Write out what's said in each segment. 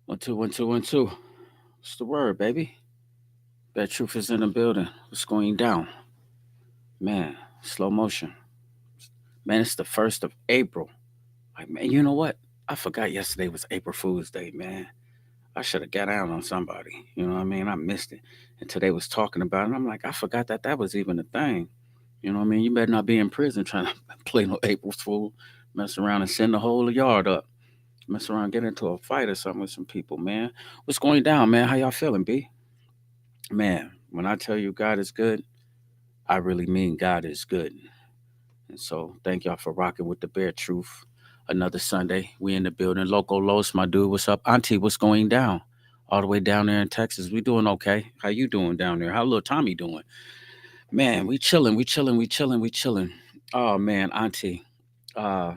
One, two, one, two, one, two. What's the word, baby? That truth is in the building. What's going down? Man, slow motion. Man, it's the 1st of April. Like, man, you know what? I forgot yesterday was April Fool's Day, man. I should have got out on somebody. You know what I mean? I missed it. And today was talking about it. And I'm like, I forgot that that was even a thing. You know what I mean? You better not be in prison trying to play no April Fool, mess around and send the whole yard up. Mess around, get into a fight or something with some people, man. What's going down, man? How y'all feeling, B? Man, when I tell you God is good, I really mean God is good. And so thank y'all for rocking with the Bear Truth. Another Sunday. We in the building. Loco Los, my dude. What's up? Auntie, what's going down? All the way down there in Texas. We doing okay. How you doing down there? How little Tommy doing? Man, we chilling, we chilling, we chilling, we chilling. Oh man, Auntie. Uh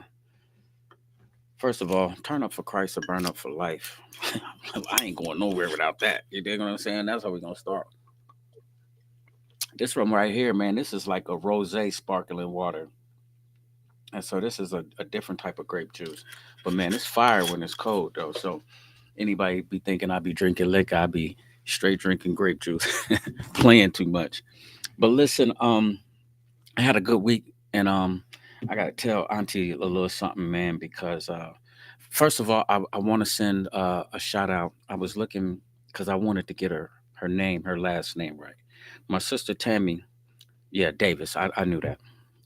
First of all, turn up for Christ or burn up for life. I ain't going nowhere without that. You dig what I'm saying? That's how we gonna start. This one right here, man, this is like a rosé sparkling water. And so this is a different type of grape juice. But man, it's fire when it's cold though. So anybody be thinking I be drinking liquor, I be straight drinking grape juice. Playing too much. But listen, I had a good week and I gotta tell Auntie a little something, man, because first of all, I want to send a shout out. I was looking because I wanted to get her name, her last name right. My sister Tammy, yeah, Davis. I knew that.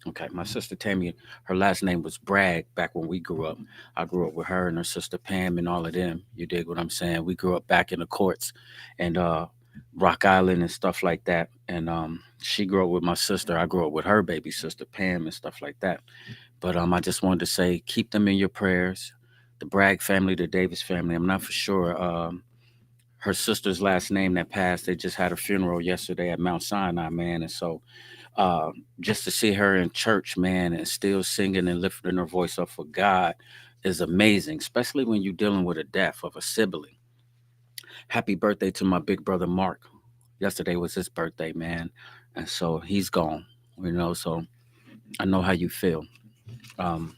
Okay, my sister Tammy, her last name was Bragg back when we grew up. I grew up with her and her sister Pam and all of them. You dig what I'm saying? We grew up back in the courts and Rock Island and stuff like that. And she grew up with my sister. I grew up with her baby sister Pam and stuff like that. But I just wanted to say, keep them in your prayers. The Bragg family, the Davis family. I'm not for sure. Her sister's last name that passed. They just had a funeral yesterday at Mount Sinai, man. And so uh, just to see her in church, man, and still singing and lifting her voice up for God is amazing, especially when you're dealing with a death of a sibling. Happy birthday to my big brother Mark. Yesterday was his birthday, man, and so he's gone. So I know how you feel. Um,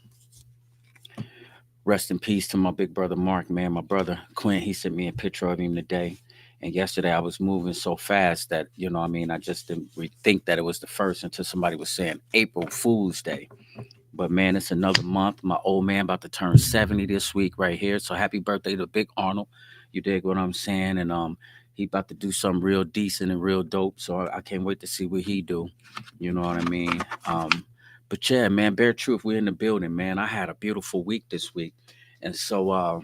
Rest in peace to my big brother Mark, man. My brother Quint, he sent me a picture of him today. And yesterday I was moving so fast that, I just didn't think that it was the first until somebody was saying April Fool's Day. But man, it's another month. My old man about to turn 70 this week right here. So happy birthday to Big Arnold. You dig what I'm saying? And he about to do something real decent and real dope. So I can't wait to see what he do. You know what I mean? But yeah, man, Bear Truth, we're in the building, man. I had a beautiful week this week. And so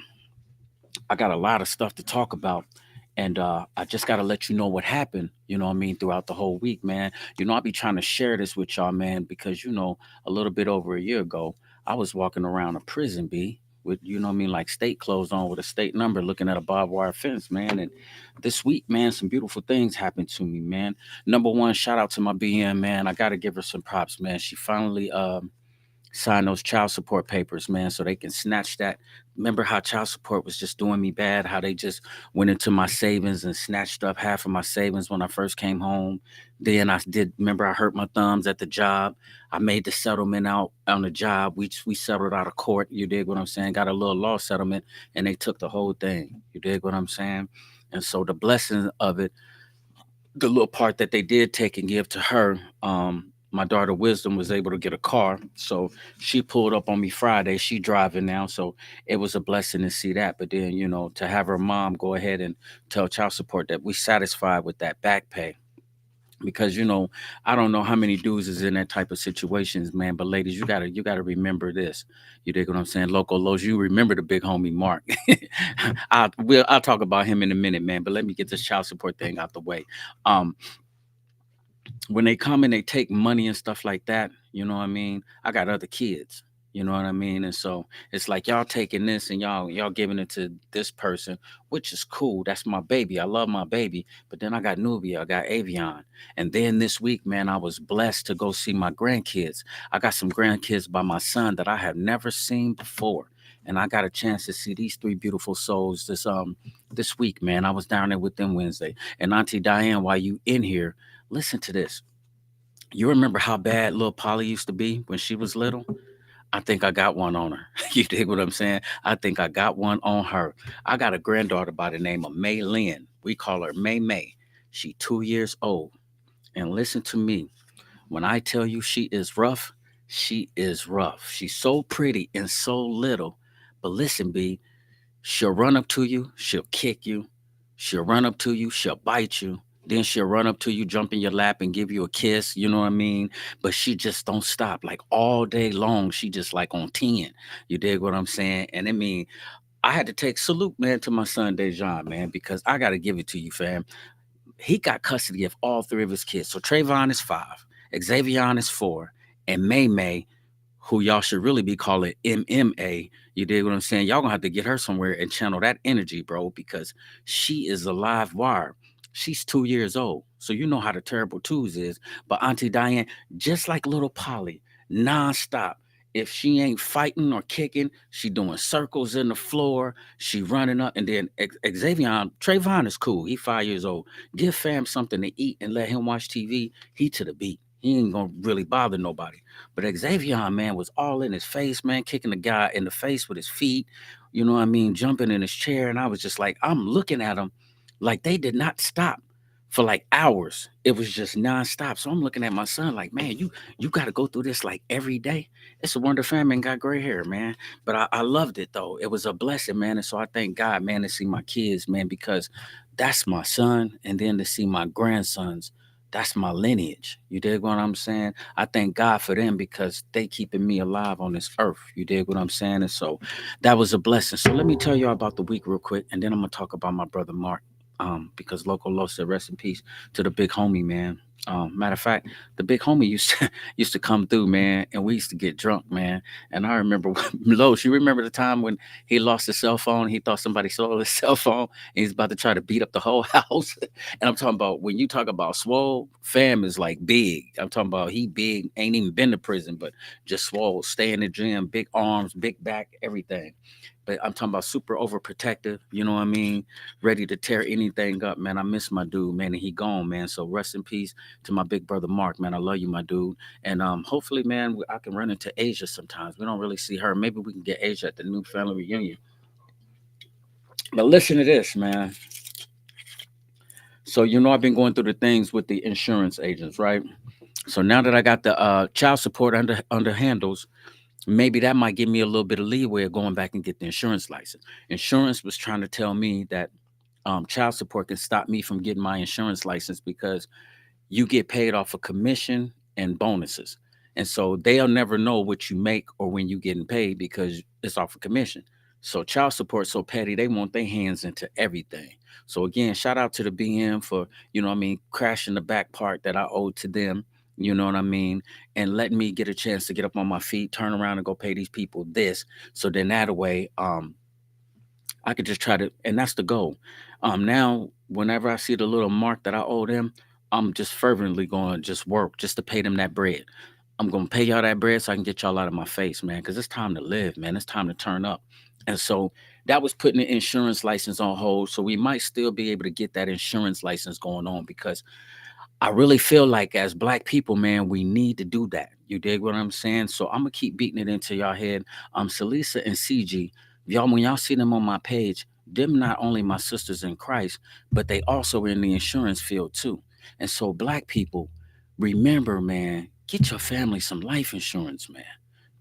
I got a lot of stuff to talk about. And I just got to let you know what happened, throughout the whole week, man. I'll be trying to share this with y'all, man, because, a little bit over a year ago, I was walking around a prison, B, with, like state clothes on with a state number looking at a barbed wire fence, man. And this week, man, some beautiful things happened to me, man. Number one, shout out to my BM, man. I got to give her some props, man. She finally sign those child support papers, man, so they can snatch that. Remember how child support was just doing me bad? How they just went into my savings and snatched up half of my savings when I first came home. Then I did. Remember, I hurt my thumbs at the job. I made the settlement out on the job. We settled out of court. You dig what I'm saying? Got a little law settlement, and they took the whole thing. You dig what I'm saying? And so the blessing of it, the little part that they did take and give to her, my daughter Wisdom was able to get a car. So she pulled up on me Friday. She driving now. So it was a blessing to see that. But then, to have her mom go ahead and tell child support that we satisfied with that back pay. Because I don't know how many dudes is in that type of situations, man. But ladies, you gotta remember this. You dig what I'm saying? Local Lows, you remember the big homie Mark. I'll talk about him in a minute, man. But let me get this child support thing out the way. Um, when they come and they take money and stuff like that, you know what I mean? I got other kids. You know what I mean? And so it's like y'all taking this and y'all giving it to this person, which is cool. That's my baby. I love my baby. But then I got Nubia, I got Avion. And then this week, man, I was blessed to go see my grandkids. I got some grandkids by my son that I have never seen before. And I got a chance to see these three beautiful souls this week, man. I was down there with them Wednesday. And Auntie Diane, while you in here, listen to this. You remember how bad little Polly used to be when she was little? I think I got one on her. You dig what I'm saying? I think I got one on her. I got a granddaughter by the name of May Lynn. We call her May May. She 2 years old. And listen to me. When I tell you she is rough, she is rough. She's so pretty and so little. But listen, B, she'll run up to you, she'll kick you, she'll run up to you, she'll bite you. Then she'll run up to you, jump in your lap, and give you a kiss. You know what I mean? But she just don't stop. Like all day long, she just like on 10. You dig what I'm saying? And I mean, I had to take salute, man, to my son Dejan, man, because I gotta give it to you, fam. He got custody of all three of his kids. So Trayvon is 5, Xavier is 4, and May May, who y'all should really be calling MMA. You dig what I'm saying? Y'all gonna have to get her somewhere and channel that energy, bro, because she is a live wire. She's 2 years old. So you know how the terrible twos is. But Auntie Diane, just like little Polly, nonstop. If she ain't fighting or kicking, she doing circles in the floor. She running up, and then Xavier, Trayvon is cool. He 5 years old. Give fam something to eat and let him watch TV. He to the beat. He ain't gonna really bother nobody. But Xavier, man, was all in his face, man, kicking the guy in the face with his feet, you know what I mean, jumping in his chair. And I was just like, I'm looking at him like they did not stop for like hours. It was just nonstop. So I'm looking at my son like, man, you got to go through this like every day. It's a wonder family got gray hair, man. But I loved it though. It was a blessing, man. And so I thank God, man, to see my kids, man, because that's my son. And then to see my grandsons, that's my lineage. You dig what I'm saying? I thank God for them because they keeping me alive on this earth. You dig what I'm saying? And so that was a blessing. So let me tell y'all about the week real quick, and then I'm gonna talk about my brother Mark. Because Local Low said rest in peace to the big homie, man. Matter of fact, the big homie used to, used to come through, man, and we used to get drunk, man. And I remember, Lowe's, you remember the time when he lost his cell phone? He thought somebody stole his cell phone, and he's about to try to beat up the whole house. And I'm talking about when you talk about Swole, fam is like big. I'm talking about he big, ain't even been to prison, but just Swole, stay in the gym, big arms, big back, everything. But I'm talking about super overprotective, you know what I mean? Ready to tear anything up, man. I miss my dude, man, and he gone, man. So rest in peace to my big brother Mark, man. I love you, my dude. And hopefully, man, I can run into Asia sometimes. We don't really see her. Maybe we can get Asia at the new family reunion. But listen to this, man. So you know I've been going through the things with the insurance agents, right? So now that I got the child support under handles, maybe that might give me a little bit of leeway of going back and get the insurance license. Insurance was trying to tell me that child support can stop me from getting my insurance license because you get paid off of commission and bonuses. And so they'll never know what you make or when you getting paid because it's off of commission. So child support so petty, they want their hands into everything. So again, shout out to the BM for, you know what I mean, crashing the back part that I owed to them, you know what I mean, and letting me get a chance to get up on my feet, turn around and go pay these people this. So then that way, I could just try to, and that's the goal. Now, whenever I see the little mark that I owe them, I'm just fervently going to just work just to pay them that bread. I'm going to pay y'all that bread so I can get y'all out of my face, man, because it's time to live, man. It's time to turn up. And so that was putting the insurance license on hold. So we might still be able to get that insurance license going on because I really feel like as black people, man, we need to do that. You dig what I'm saying? So I'm gonna keep beating it into y'all head. Salisa and CG, y'all, when y'all see them on my page, them not only my sisters in Christ, but they also in the insurance field too. And so black people, remember, man, get your family some life insurance, man.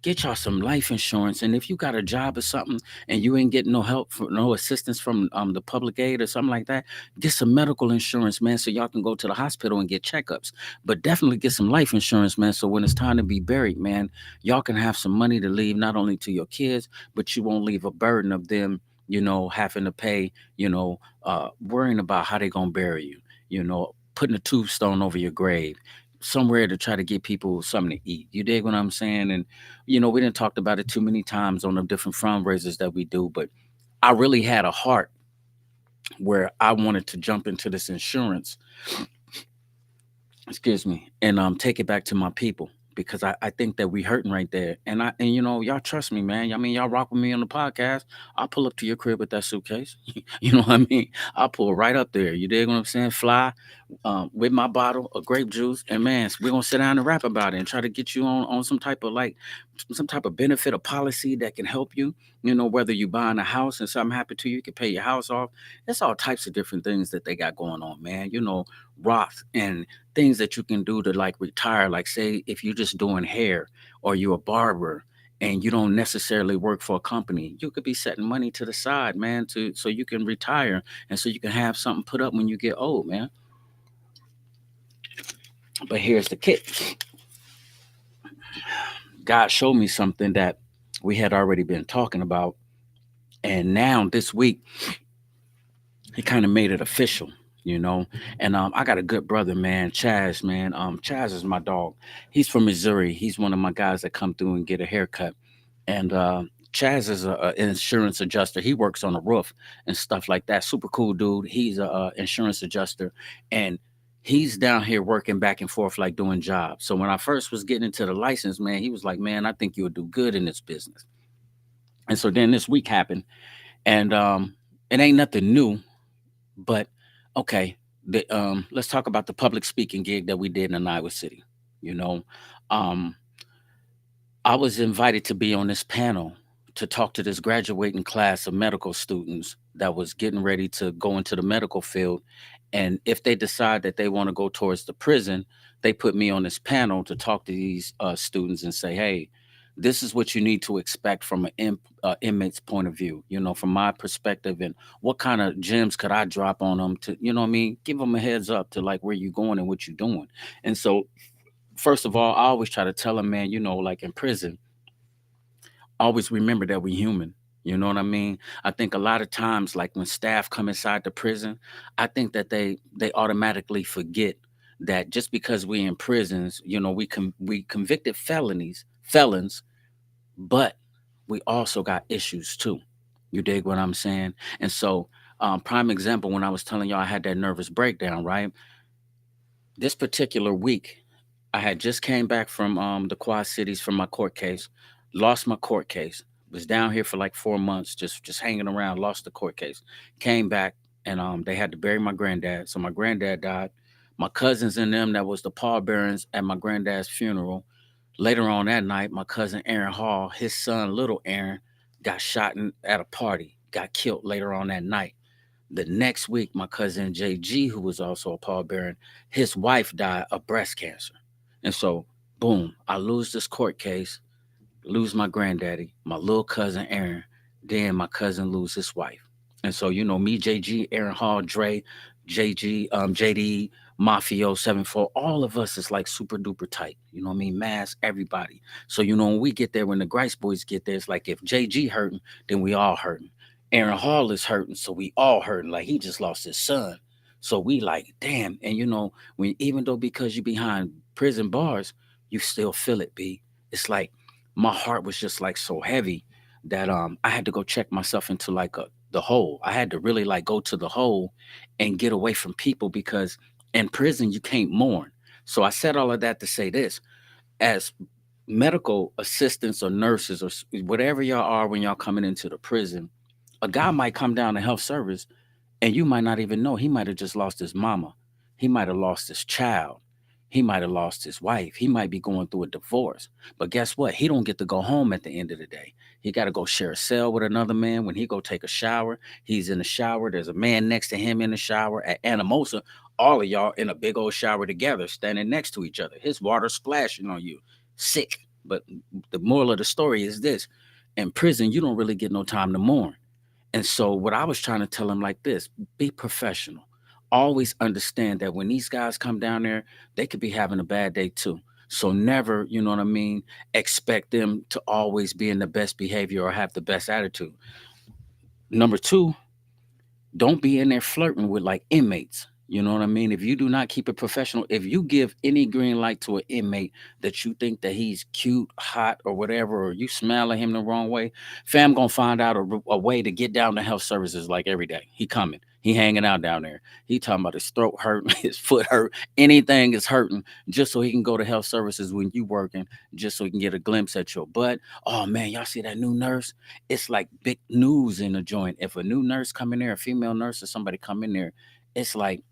Get y'all some life insurance. And if you got a job or something and you ain't getting no help for no assistance from the public aid or something like that, get some medical insurance, man, so y'all can go to the hospital and get checkups. But definitely get some life insurance, man, so when it's time to be buried, man, y'all can have some money to leave not only to your kids, but you won't leave a burden of them, having to pay, worrying about how they gonna bury you, putting a tombstone over your grave. Somewhere to try to get people something to eat. You dig what I'm saying? And we didn't talked about it too many times on the different fundraisers that we do, but I really had a heart where I wanted to jump into this insurance, excuse me, and take it back to my people because I think that we hurting right there. And y'all trust me, man. I mean, y'all rock with me on the podcast. I'll pull up to your crib with that suitcase. You know what I mean? I'll pull right up there. You dig what I'm saying? Fly with my bottle of grape juice, and man, we're gonna sit down and rap about it and try to get you on some type of like some type of benefit or policy that can help you. You know, whether you buying a house and something happened to you, you can pay your house off. It's all types of different things that they got going on, man. You know, Roth and things that you can do to like retire. Like say if you're just doing hair or you're a barber and you don't necessarily work for a company, you could be setting money to the side, man, to so you can retire and so you can have something put up when you get old, man. But here's the kick. God showed me something that we had already been talking about. And now this week, he kind of made it official, you know. And I got a good brother, man, Chaz, man. Chaz is my dog. He's from Missouri. He's one of my guys that come through and get a haircut. And Chaz is an insurance adjuster. He works on the roof and stuff like that. Super cool dude. He's a insurance adjuster, and he's down here working back and forth like doing jobs. So when I first was getting into the license, man, he was like, "Man, I think you'll do good in this business." And so then this week happened, and it ain't nothing new, but okay. Let's talk about the public speaking gig that we did in Iowa City. You know, um, I was invited to be on this panel to talk to this graduating class of medical students that was getting ready to go into the medical field. And if they decide that they want to go towards the prison, they put me on this panel to talk to these students and say, hey, this is what you need to expect from an inmate's point of view, you know, from my perspective, and what kind of gems could I drop on them to, you know what I mean, give them a heads up to like where you're going and what you're doing. And so first of all, I always try to tell them, man, you know, like in prison, always remember that we human. You know what I mean? I think a lot of times, like when staff come inside the prison, I think that they automatically forget that just because we in prisons, you know, we convicted felons, but we also got issues too. You dig what I'm saying? And so, prime example, when I was telling y'all I had that nervous breakdown, right? This particular week, I had just came back from the Quad Cities from my court case, lost my court case, was down here for like 4 months, just hanging around, lost the court case, came back, and they had to bury my granddad. So my granddad died. My cousins and them that was the pallbearers at my granddad's funeral. Later on that night, my cousin Aaron Hall, his son little Aaron, got shot at a party, got killed later on that night. The next week, my cousin JG, who was also a pallbearer, his wife died of breast cancer. And so, boom, I lose this court case, lose my granddaddy, my little cousin Aaron, then my cousin lose his wife. And so, you know, me, JG, Aaron Hall, Dre, JG, JD, Mafio, 7-4, all of us is like super duper tight. You know what I mean? Mass, everybody. So, you know, when we get there, when the Grice boys get there, it's like if JG hurting, then we all hurting. Aaron Hall is hurting, so we all hurting. Like he just lost his son. So we like, damn. And you know, when even though because you behind prison bars, you still feel it, B. It's like my heart was just like so heavy that I had to go check myself into like the hole. I had to really like go to the hole and get away from people because in prison you can't mourn. So I said all of that to say this: as medical assistants or nurses or whatever y'all are when y'all coming into the prison, a guy might come down to health service and you might not even know. He might have just lost his mama. He might have lost his child. He might have lost his wife. He might be going through a divorce. But guess what? He don't get to go home at the end of the day. He got to go share a cell with another man. When he go take a shower, he's in the shower. There's a man next to him in the shower. At Anamosa, all of y'all in a big old shower together, standing next to each other. His water splashing on you. Sick. But the moral of the story is this. In prison, you don't really get no time to mourn. And so what I was trying to tell him like this, be professional. Always understand that when these guys come down there, they could be having a bad day too. So never, you know what I mean, expect them to always be in the best behavior or have the best attitude. Number two, don't be in there flirting with like inmates. You know what I mean? If you do not keep it professional, if you give any green light to an inmate that you think that he's cute, hot, or whatever, or you smell at him the wrong way, fam gonna find out a way to get down to health services like every day. He coming. He hanging out down there. He talking about his throat hurting, his foot hurt, anything is hurting, just so he can go to health services when you working, just so he can get a glimpse at your butt. Oh man, y'all see that new nurse? It's like big news in the joint. If a new nurse come in there, a female nurse or somebody come in there, it's like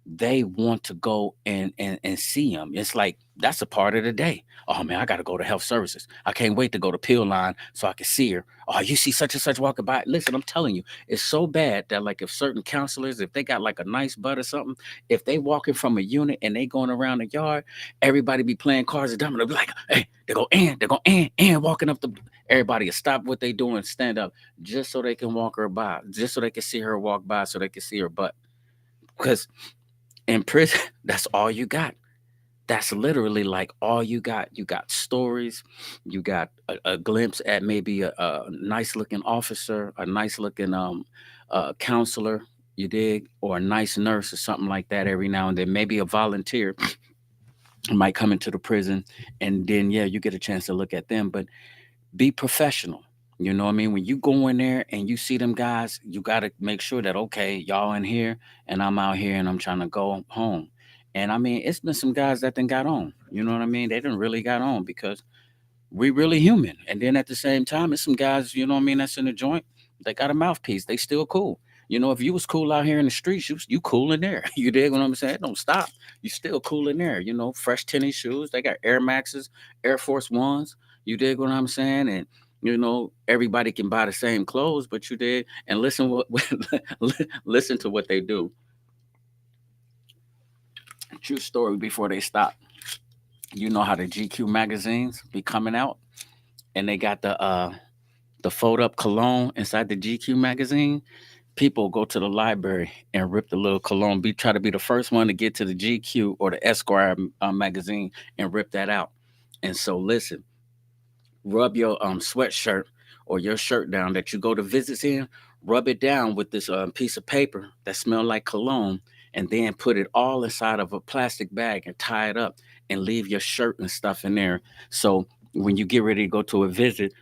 they want to go and see him. It's like that's a part of the day. Oh man, I got to go to health services. I can't wait to go to pill line so I can see her. Oh, you see such and such walking by. Listen, I'm telling you, it's so bad that like if certain counselors, if they got like a nice butt or something, if they walking from a unit and they going around the yard, everybody be playing cards and domino. Be like, hey, they go and walking up the. Everybody will stop what they doing, stand up, just so they can walk her by, just so they can see her walk by, so they can see her butt. Because in prison, that's all you got. That's literally like all you got. You got stories, you got a glimpse at maybe a nice looking officer, a nice looking counselor, you dig, or a nice nurse or something like that every now and then. Maybe a volunteer might come into the prison, and then yeah, you get a chance to look at them. But be professional. You know what I mean? When you go in there and you see them guys, you got to make sure that, okay, y'all in here and I'm out here and I'm trying to go home. And I mean, it's been some guys that then got on. You know what I mean? They didn't really got on because we really human. And then at the same time, it's some guys, you know what I mean, that's in the joint. They got a mouthpiece. They still cool. You know, if you was cool out here in the streets, you cool in there. You dig what I'm saying? Don't stop. You still cool in there. You know, fresh tennis shoes. They got Air Maxes, Air Force Ones. You dig what I'm saying? And you know, everybody can buy the same clothes, but you did and listen listen to what they do. True story. Before they stop, you know how the GQ magazines be coming out, and they got the fold up cologne inside the GQ magazine. People go to the library and rip the little cologne. Be try to be the first one to get to the GQ or the Esquire magazine and rip that out. And so, listen, rub your sweatshirt or your shirt down that you go to visits in. Rub it down with this piece of paper that smell like cologne, and then put it all inside of a plastic bag and tie it up and leave your shirt and stuff in there. So when you get ready to go to a visit,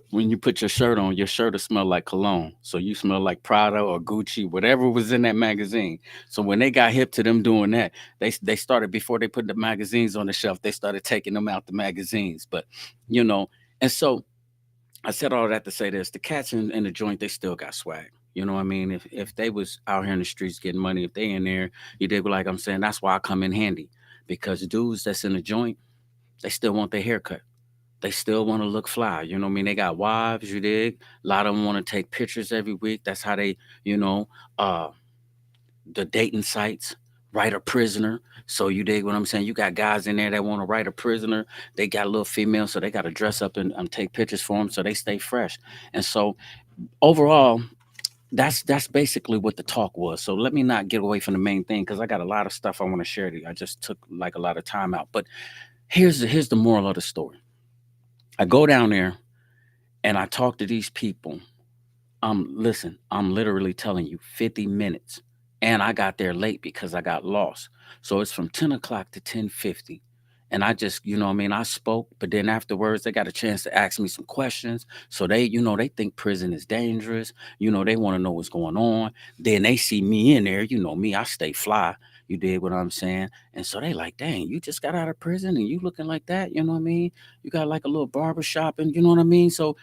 when you put your shirt will smell like cologne. So you smell like Prada or Gucci, whatever was in that magazine. So when they got hip to them doing that, they started before they put the magazines on the shelf, they started taking them out the magazines. But you know, and so I said all that to say this: the cats in the joint, they still got swag. You know what I mean? If they was out here in the streets getting money, if they in there, you dig like I'm saying. That's why I come in handy because dudes that's in the joint, they still want their haircut. They still want to look fly. You know what I mean? They got wives, you dig? A lot of them want to take pictures every week. That's how they, you know, uh, the dating sites, write a prisoner. So you dig what I'm saying? You got guys in there that want to write a prisoner. They got a little female, so they got to dress up and take pictures for them so they stay fresh. And so overall, that's basically what the talk was. So let me not get away from the main thing because I got a lot of stuff I want to share to you. I just took like a lot of time out. But here's the moral of the story. I go down there and I talk to these people. Listen, I'm literally telling you 50 minutes. And I got there late because I got lost. So it's from 10 o'clock to 10:50. And I just, you know what I mean, I spoke, but then afterwards they got a chance to ask me some questions. So they, you know, they think prison is dangerous. You know, they want to know what's going on. Then they see me in there, you know me, I stay fly. You did what I'm saying. And so they like, dang, you just got out of prison and you looking like that, you know what I mean? You got like a little barber shop and you know what I mean? So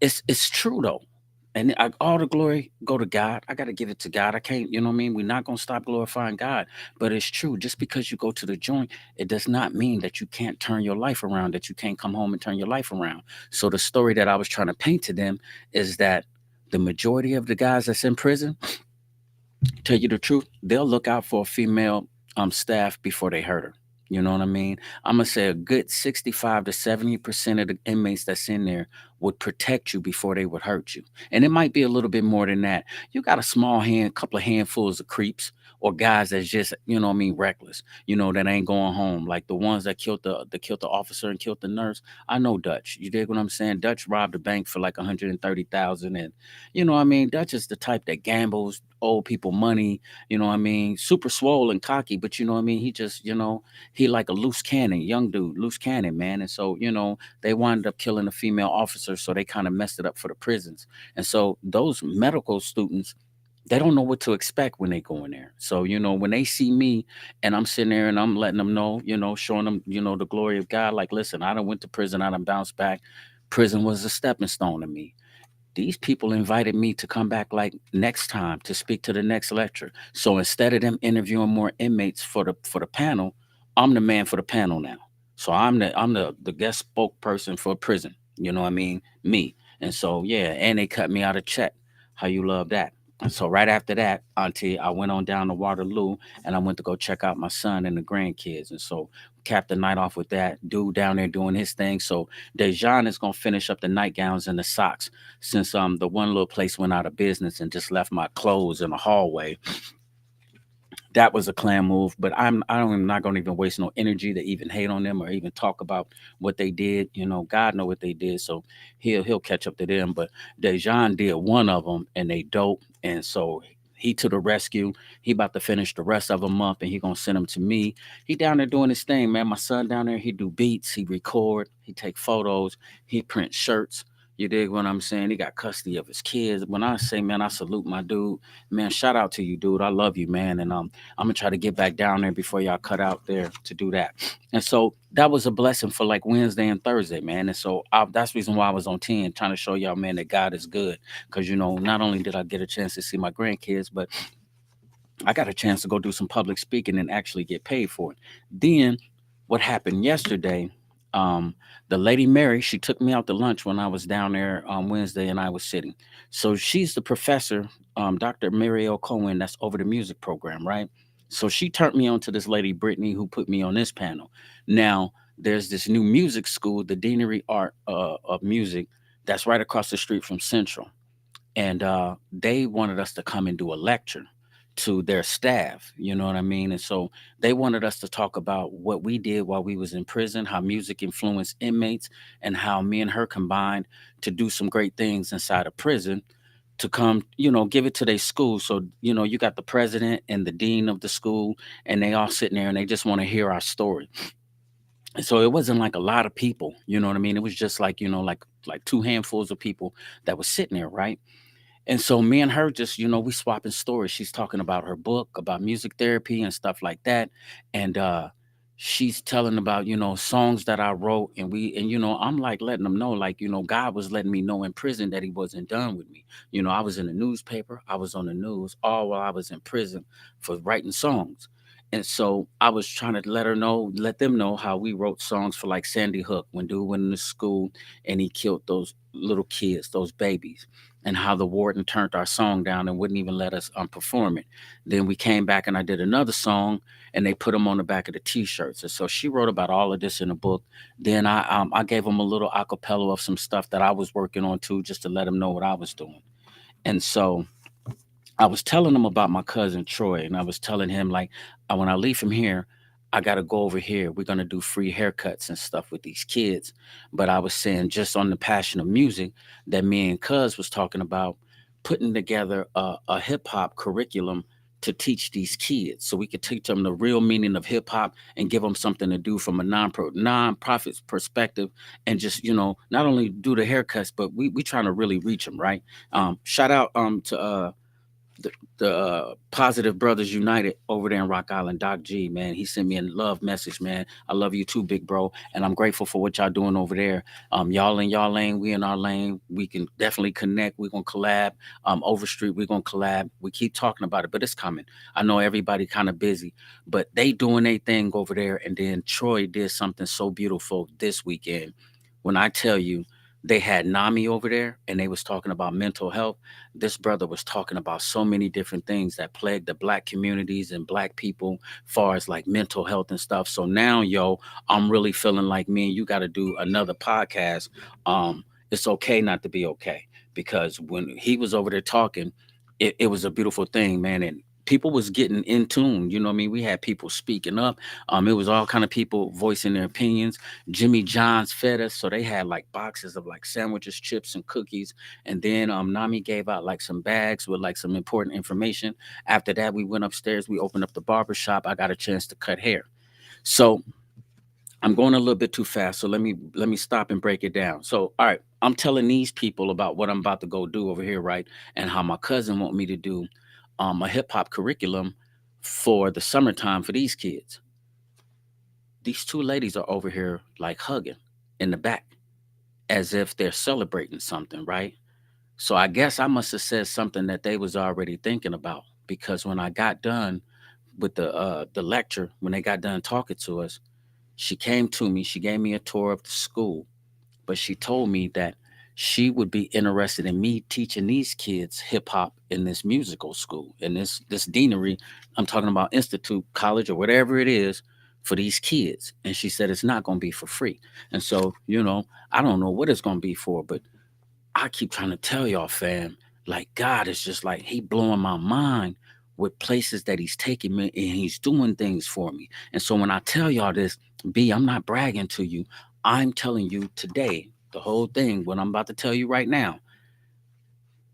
it's true though. And all the glory go to God. I got to give it to God. I can't, you know what I mean? We're not going to stop glorifying God. But it's true. Just because you go to the joint, it does not mean that you can't turn your life around, that you can't come home and turn your life around. So the story that I was trying to paint to them is that the majority of the guys that's in prison, tell you the truth, they'll look out for a female staff before they hurt her. You know what I mean? I'm gonna say a good 65 to 70% of the inmates that's in there would protect you before they would hurt you. And it might be a little bit more than that. You got a small couple of handfuls of creeps or guys that's just, you know what I mean, reckless, you know, that ain't going home. Like the ones that killed the officer and killed the nurse. I know Dutch. You dig what I'm saying? Dutch robbed a bank for like 130,000, and you know what I mean? Dutch is the type that gambles old people money, you know what I mean? Super swole and cocky, but you know what I mean? He just, you know, he like a loose cannon, young dude, loose cannon, man. And so, you know, they wound up killing a female officer, so they kind of messed it up for the prisons. And so those medical students, they don't know what to expect when they go in there. So, you know, when they see me and I'm sitting there and I'm letting them know, you know, showing them, you know, the glory of God, like, listen, I done went to prison, I done bounced back. Prison was a stepping stone to me. These people invited me to come back like next time to speak to the next lecture. So instead of them interviewing more inmates for the panel, I'm the man for the panel now. So I'm the guest spokesperson for prison. You know what I mean? Me. And so yeah, and they cut me out a check. How you love that? And so right after that, Auntie, I went on down to Waterloo and I went to go check out my son and the grandkids. And so capped the night off with that dude down there doing his thing. So Dejan is gonna finish up the nightgowns and the socks since the one little place went out of business and just left my clothes in the hallway. That was a clan move, but I'm not gonna even waste no energy to even hate on them or even talk about what they did. You know, God know what they did, so he'll catch up to them. But Dejan did one of them, and they dope, and so he to the rescue. He about to finish the rest of them up, and he gonna send them to me. He down there doing his thing, man. My son down there, he do beats, he record, he take photos, he print shirts. You dig what I'm saying? He got custody of his kids. When I say, man, I salute my dude. Man, shout out to you, dude. I love you, man. And I'm gonna try to get back down there before y'all cut out there to do that. And so that was a blessing for like Wednesday and Thursday, man. And so that's the reason why I was on 10, trying to show y'all, man, that God is good. Because you know, not only did I get a chance to see my grandkids, but I got a chance to go do some public speaking and actually get paid for it. Then what happened yesterday? Um, the lady Mary, she took me out to lunch when I was down there on Wednesday and I was sitting. So she's the professor, Dr. Mary L. Cohen, that's over the music program, right? So she turned me on to this lady, Brittany, who put me on this panel. Now, there's this new music school, the Deanery Art of Music, that's right across the street from Central, and they wanted us to come and do a lecture to their staff. You know what I mean? And so they wanted us to talk about what we did while we was in prison, how music influenced inmates, and how me and her combined to do some great things inside of prison, to come, give it to their school. So you got the president and the dean of the school, and they all sitting there and they just want to hear our story. And so it wasn't like a lot of people, you know what I mean? It was just like, like two handfuls of people that was sitting there, right? And so me and her just, we swapping stories. She's talking about her book, about music therapy and stuff like that. And she's telling about, songs that I wrote, and I'm like letting them know, like, God was letting me know in prison that he wasn't done with me. I was in the newspaper, I was on the news, all while I was in prison for writing songs. And so I was trying to let them know how we wrote songs for like Sandy Hook when dude went into school and he killed those little kids, those babies, and how the warden turned our song down and wouldn't even let us perform it. Then we came back and I did another song and they put them on the back of the t-shirts. And so she wrote about all of this in a book. Then I gave them a little acapella of some stuff that I was working on too, just to let them know what I was doing. And so I was telling him about my cousin Troy, and I was telling him like, when I leave from here, I got to go over here. We're gonna do free haircuts and stuff with these kids. But I was saying just on the passion of music that me and Cuz was talking about, putting together a hip hop curriculum to teach these kids, so we could teach them the real meaning of hip hop and give them something to do from a non-profit perspective, and just not only do the haircuts, but we trying to really reach them, right? Shout out to the Positive Brothers United over there in Rock Island. Doc G, man, he sent me a love message, man. I love you too, big bro, and I'm grateful for what y'all doing over there. Y'all in y'all lane, we in our lane. We can definitely connect. We gonna collab. Overstreet, we gonna collab. We keep talking about it, but it's coming. I know everybody kind of busy, but they doing their thing over there. And then Troy did something so beautiful this weekend. When I tell you, they had Nami over there and they was talking about mental health. This brother was talking about so many different things that plague the black communities and black people, far as like mental health and stuff. So now, yo, I'm really feeling like me and you got to do another podcast. It's okay not to be okay, because when he was over there talking, it was a beautiful thing, man. And people was getting in tune. You know what I mean? We had people speaking up. It was all kind of people voicing their opinions. Jimmy John's fed us, so they had like boxes of like sandwiches, chips, and cookies. And then Nami gave out like some bags with like some important information. After that, we went upstairs. We opened up the barber shop. I got a chance to cut hair. So I'm going a little bit too fast. So let me stop and break it down. So all right, I'm telling these people about what I'm about to go do over here, right? And how my cousin want me to do a hip hop curriculum for the summertime for these kids. These two ladies are over here like hugging in the back as if they're celebrating something, right? So I guess I must have said something that they was already thinking about, because when I got done with the lecture, when they got done talking to us, she came to me, she gave me a tour of the school, but she told me that she would be interested in me teaching these kids hip hop in this musical school, in this deanery. I'm talking about institute, college, or whatever it is, for these kids. And she said it's not going to be for free. And so, I don't know what it's going to be for, but I keep trying to tell y'all, fam, like God is just like He blowing my mind with places that He's taking me, and He's doing things for me. And so when I tell y'all this, B, I'm not bragging to you. I'm telling you today, the whole thing, what I'm about to tell you right now,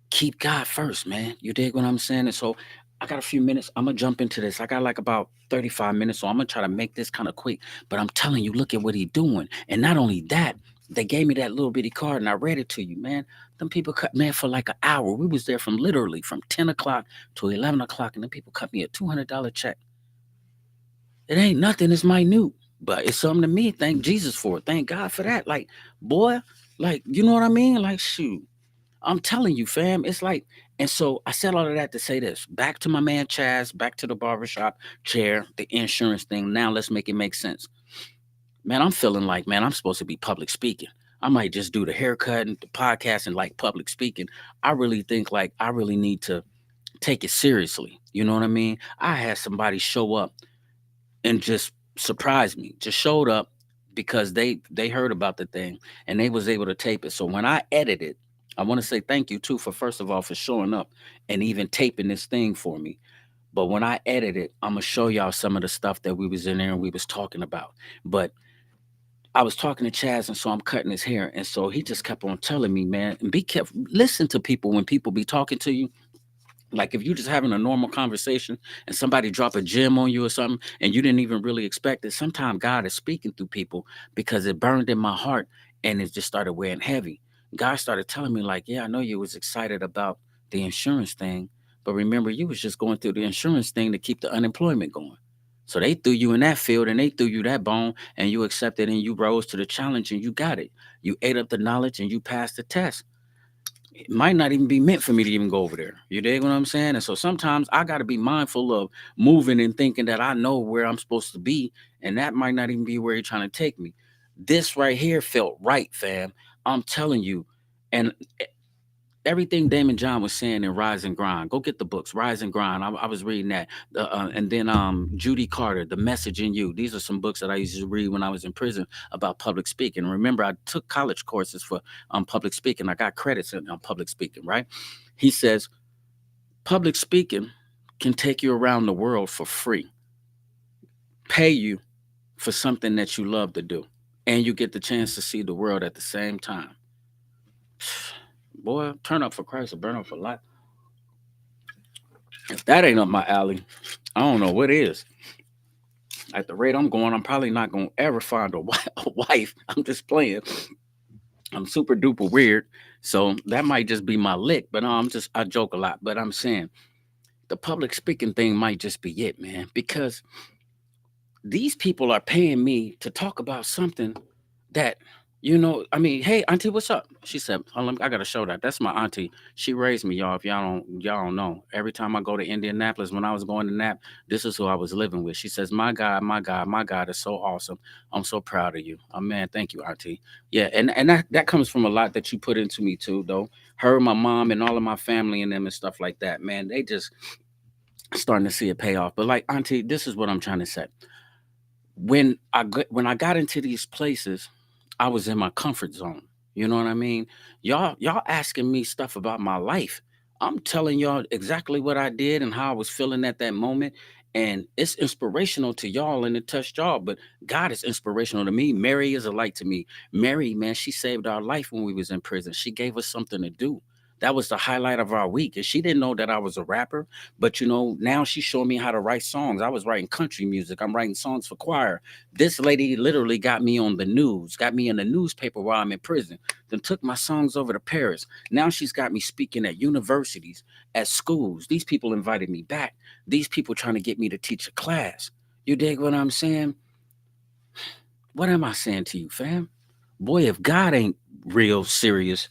keep God first, man. You dig what I'm saying? And so I got a few minutes. I'm gonna jump into this. I got like about 35 minutes, so I'm gonna try to make this kind of quick. But I'm telling you, look at what He's doing. And not only that, they gave me that little bitty card and I read it to you, man. Them people cut, man, for like an hour. We was there from literally from 10 o'clock to 11 o'clock, and then people cut me a $200 check. It ain't nothing, it's minute. But it's something to me. Thank Jesus for it. Thank God for that. Like, boy, like, you know what I mean? Like, shoot. I'm telling you, fam, it's like, and so I said all of that to say this. Back to my man Chaz, back to the barbershop chair, the insurance thing. Now let's make it make sense. Man, I'm feeling like, man, I'm supposed to be public speaking. I might just do the haircut and the podcast and like public speaking. I really think like I really need to take it seriously. You know what I mean? I had somebody show up and just surprised me. Just showed up because they heard about the thing and they was able to tape it. So when I edited, I want to say thank you too for first of all for showing up and even taping this thing for me. But when I edit it, I'm gonna show y'all some of the stuff that we was in there and we was talking about. But I was talking to Chaz, and so I'm cutting his hair, and so he just kept on telling me, man, and be careful. Listen to people when people be talking to you, like if you just having a normal conversation and somebody drop a gem on you or something and you didn't even really expect it, sometimes God is speaking through people, because it burned in my heart and it just started weighing heavy. God started telling me like, yeah, I know you was excited about the insurance thing, but remember you was just going through the insurance thing to keep the unemployment going. So they threw you in that field and they threw you that bone and you accepted and you rose to the challenge and you got it. You ate up the knowledge and you passed the test. It might not even be meant for me to even go over there. You dig what I'm saying? And so sometimes I got to be mindful of moving and thinking that I know where I'm supposed to be, and that might not even be where you're trying to take me. This right here felt right, fam. I'm telling you. And everything Damon John was saying in Rise and Grind. Go get the books, Rise and Grind. I was reading that, and then Judy Carter, The Message in You. These are some books that I used to read when I was in prison about public speaking. Remember, I took college courses for public speaking. I got credits in public speaking. Right? He says public speaking can take you around the world for free, pay you for something that you love to do, and you get the chance to see the world at the same time. Boy, turn up for Christ or burn up for life. If that ain't up my alley, I don't know what is. At the rate I'm going, I'm probably not going to ever find a wife. I'm just playing. I'm super duper weird. So that might just be my lick, but I joke a lot. But I'm saying the public speaking thing might just be it, man, because these people are paying me to talk about something that, I mean, hey, auntie, what's up? She said, hold on, I gotta show that. That's my auntie. She raised me, y'all. If y'all don't know. Every time I go to Indianapolis, when I was going to Nap, this is who I was living with. She says, my God, my God, my God is so awesome. I'm so proud of you. Oh man, thank you, auntie. Yeah, and that comes from a lot that you put into me too, though. Her, my mom, and all of my family and them and stuff like that, man, they just starting to see it pay off. But like, auntie, this is what I'm trying to say. When I got into these places, I was in my comfort zone. You know what I mean? Y'all asking me stuff about my life. I'm telling y'all exactly what I did and how I was feeling at that moment. And it's inspirational to y'all and it touched y'all, but God is inspirational to me. Mary is a light to me. Mary, man, she saved our life when we was in prison. She gave us something to do. That was the highlight of our week. And she didn't know that I was a rapper, but now she's showing me how to write songs. I was writing country music. I'm writing songs for choir. This lady literally got me on the news, got me in the newspaper while I'm in prison, then took my songs over to Paris. Now she's got me speaking at universities, at schools. These people invited me back. These people trying to get me to teach a class. You dig what I'm saying? What am I saying to you, fam? Boy, if God ain't real serious,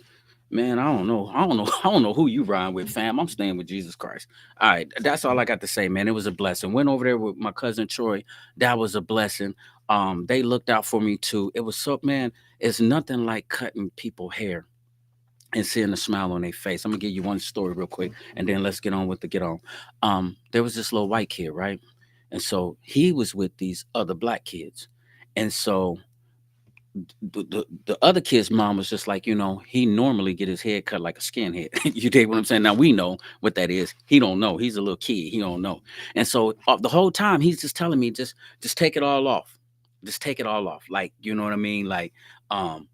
Man, I don't know. I don't know. I don't know who you rhyme with, fam. I'm staying with Jesus Christ. All right, that's all I got to say, man. It was a blessing. Went over there with my cousin Troy. That was a blessing. They looked out for me too. It was so, man. It's nothing like cutting people hair and seeing a smile on their face. I'm gonna give you one story real quick, and then let's get on with the get on. There was this little white kid, right? And so he was with these other black kids, and so the other kid's mom was just like, he normally get his head cut like a skinhead. You dig what I'm saying? Now we know what that is. He don't know. He's a little kid. He don't know. And so the whole time he's just telling me, just take it all off. Just take it all off. Like, you know what I mean? Like, um,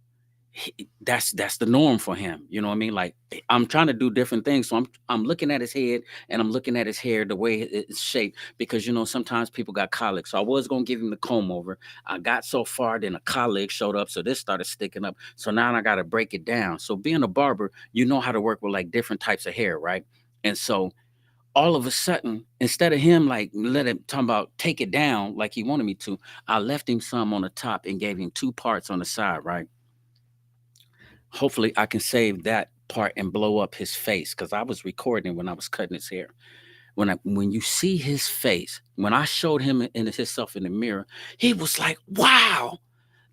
that's the norm for him. You know what I mean? Like I'm trying to do different things. So I'm looking at his head and I'm looking at his hair, the way it's shaped, because sometimes people got colic. So I was gonna give him the comb over. I got so far, then a colic showed up, so this started sticking up. So now I gotta break it down. So being a barber, you know how to work with like different types of hair, right? And so all of a sudden, instead of him like let him talking about take it down like he wanted me to, I left him some on the top and gave him two parts on the side, right? Hopefully I can save that part and blow up his face, because I was recording when I was cutting his hair. When you see his face, when I showed him in himself in the mirror, he was like, "Wow,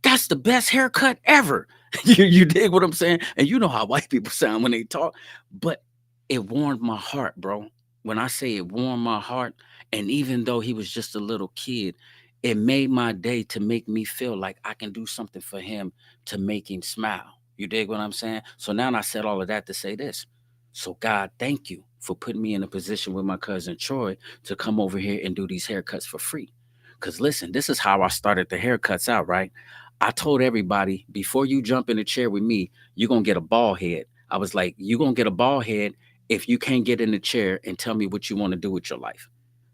that's the best haircut ever." You dig what I'm saying? And you know how white people sound when they talk, but it warmed my heart, bro. When I say it warmed my heart, and even though he was just a little kid, it made my day to make me feel like I can do something for him to make him smile. You dig what I'm saying? So now I said all of that to say this. So God, thank you for putting me in a position with my cousin Troy to come over here and do these haircuts for free. Cause listen, this is how I started the haircuts out, right? I told everybody, before you jump in the chair with me, you're gonna get a bald head. I was like, you're gonna get a bald head if you can't get in the chair and tell me what you want to do with your life.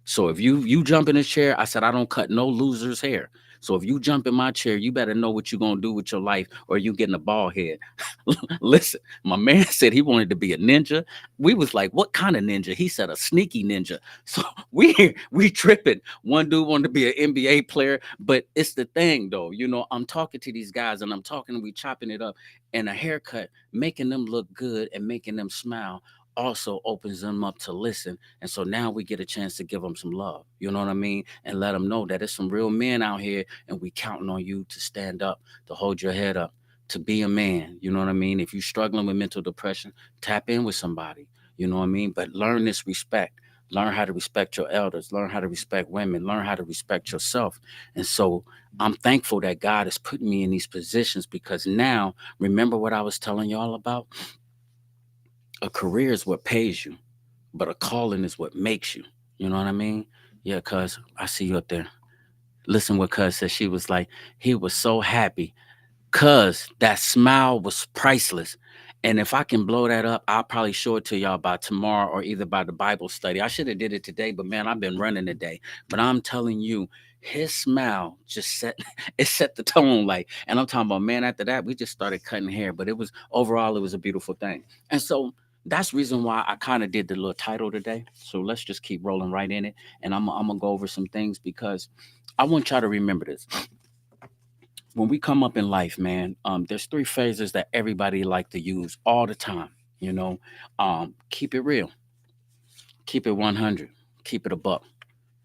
So if you jump in the chair, I said I don't cut no loser's hair. So if you jump in my chair, you better know what you're gonna do with your life, or you getting a bald head. Listen, my man said he wanted to be a ninja. We was like, what kind of ninja? He said a sneaky ninja. So we tripping. One dude wanted to be an NBA player, but it's the thing though. I'm talking to these guys and I'm talking, we chopping it up, and a haircut, making them look good and making them smile also opens them up to listen. And so now we get a chance to give them some love. You know what I mean? And let them know that there's some real men out here, and we counting on you to stand up, to hold your head up, to be a man. You know what I mean? If you're struggling with mental depression, tap in with somebody. You know what I mean? But learn this respect. Learn how to respect your elders. Learn how to respect women. Learn how to respect yourself. And so I'm thankful that God has put me in these positions, because now, remember what I was telling y'all about? A career is what pays you, but a calling is what makes you. You know what I mean? Yeah, cuz I see you up there. Listen what cuz said. She was like, he was so happy, cuz that smile was priceless. And if I can blow that up, I'll probably show it to y'all by tomorrow, or either by the Bible study. I should have did it today, but man, I've been running today. But I'm telling you, his smile just set it set the tone. Like, and I'm talking about, man, after that, we just started cutting hair. But it was overall, it was a beautiful thing. And so that's the reason why I kind of did the little title today. So let's just keep rolling right in it. And I'm gonna go over some things, because I want y'all to remember this. When we come up in life, man, there's three phrases that everybody like to use all the time. You know, keep it real, keep it 100, keep it a buck,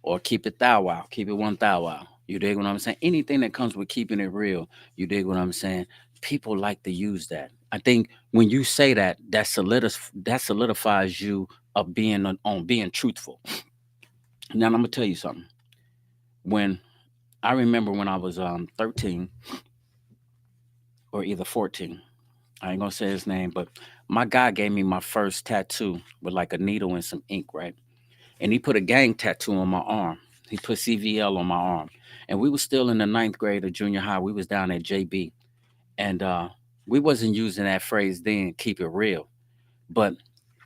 or keep it thou wow, keep it one thou wow. You dig what I'm saying? Anything that comes with keeping it real, you dig what I'm saying? People like to use that. I think when you say that, that solidifies you of being on being truthful. Now I'm gonna tell you something. When I remember when I was 13 or either 14, I ain't gonna say his name, but my guy gave me my first tattoo with like a needle and some ink, right? And he put a gang tattoo on my arm. He put CVL on my arm, and we was still in the ninth grade of junior high. We was down at JB, and we wasn't using that phrase then, keep it real, but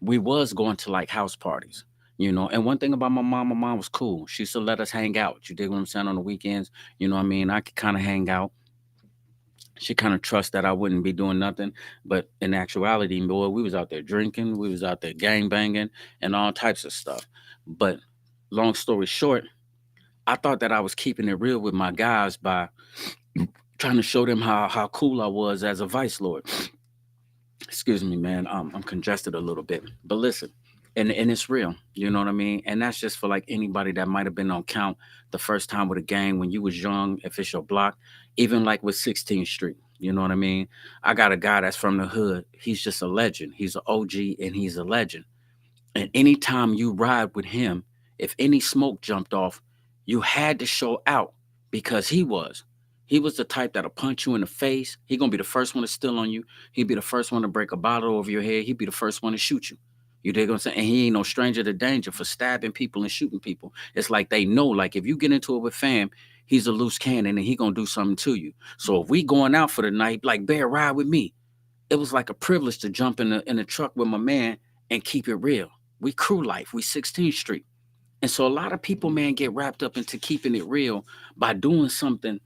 we was going to like house parties. And one thing about my mom was cool. She used to let us hang out. You dig what I'm saying? On the weekends, you know what I mean? I could kind of hang out. She kind of trusts that I wouldn't be doing nothing. But in actuality, boy, we was out there drinking, we was out there gang banging and all types of stuff. But long story short, I thought that I was keeping it real with my guys by trying to show them how cool I was as a vice lord. Excuse me, man. I'm congested a little bit, but listen, and it's real. You know what I mean? And that's just for like anybody that might have been on count the first time with a gang when you was young. If it's your block, even like with 16th Street. You know what I mean? I got a guy that's from the hood. He's just a legend. He's an OG and he's a legend. And anytime you ride with him, if any smoke jumped off, you had to show out because he was. He was the type that'll punch you in the face. He gonna be the first one to steal on you. He'd be the first one to break a bottle over your head. He'd be the first one to shoot you. You dig what I'm saying? And he ain't no stranger to danger for stabbing people and shooting people. It's like they know, like if you get into it with fam, he's a loose cannon and he gonna do something to you. So if we going out for the night, like bear ride with me, it was like a privilege to jump in the truck with my man and keep it real. We crew life. We 16th Street. And so a lot of people, man, get wrapped up into keeping it real by doing something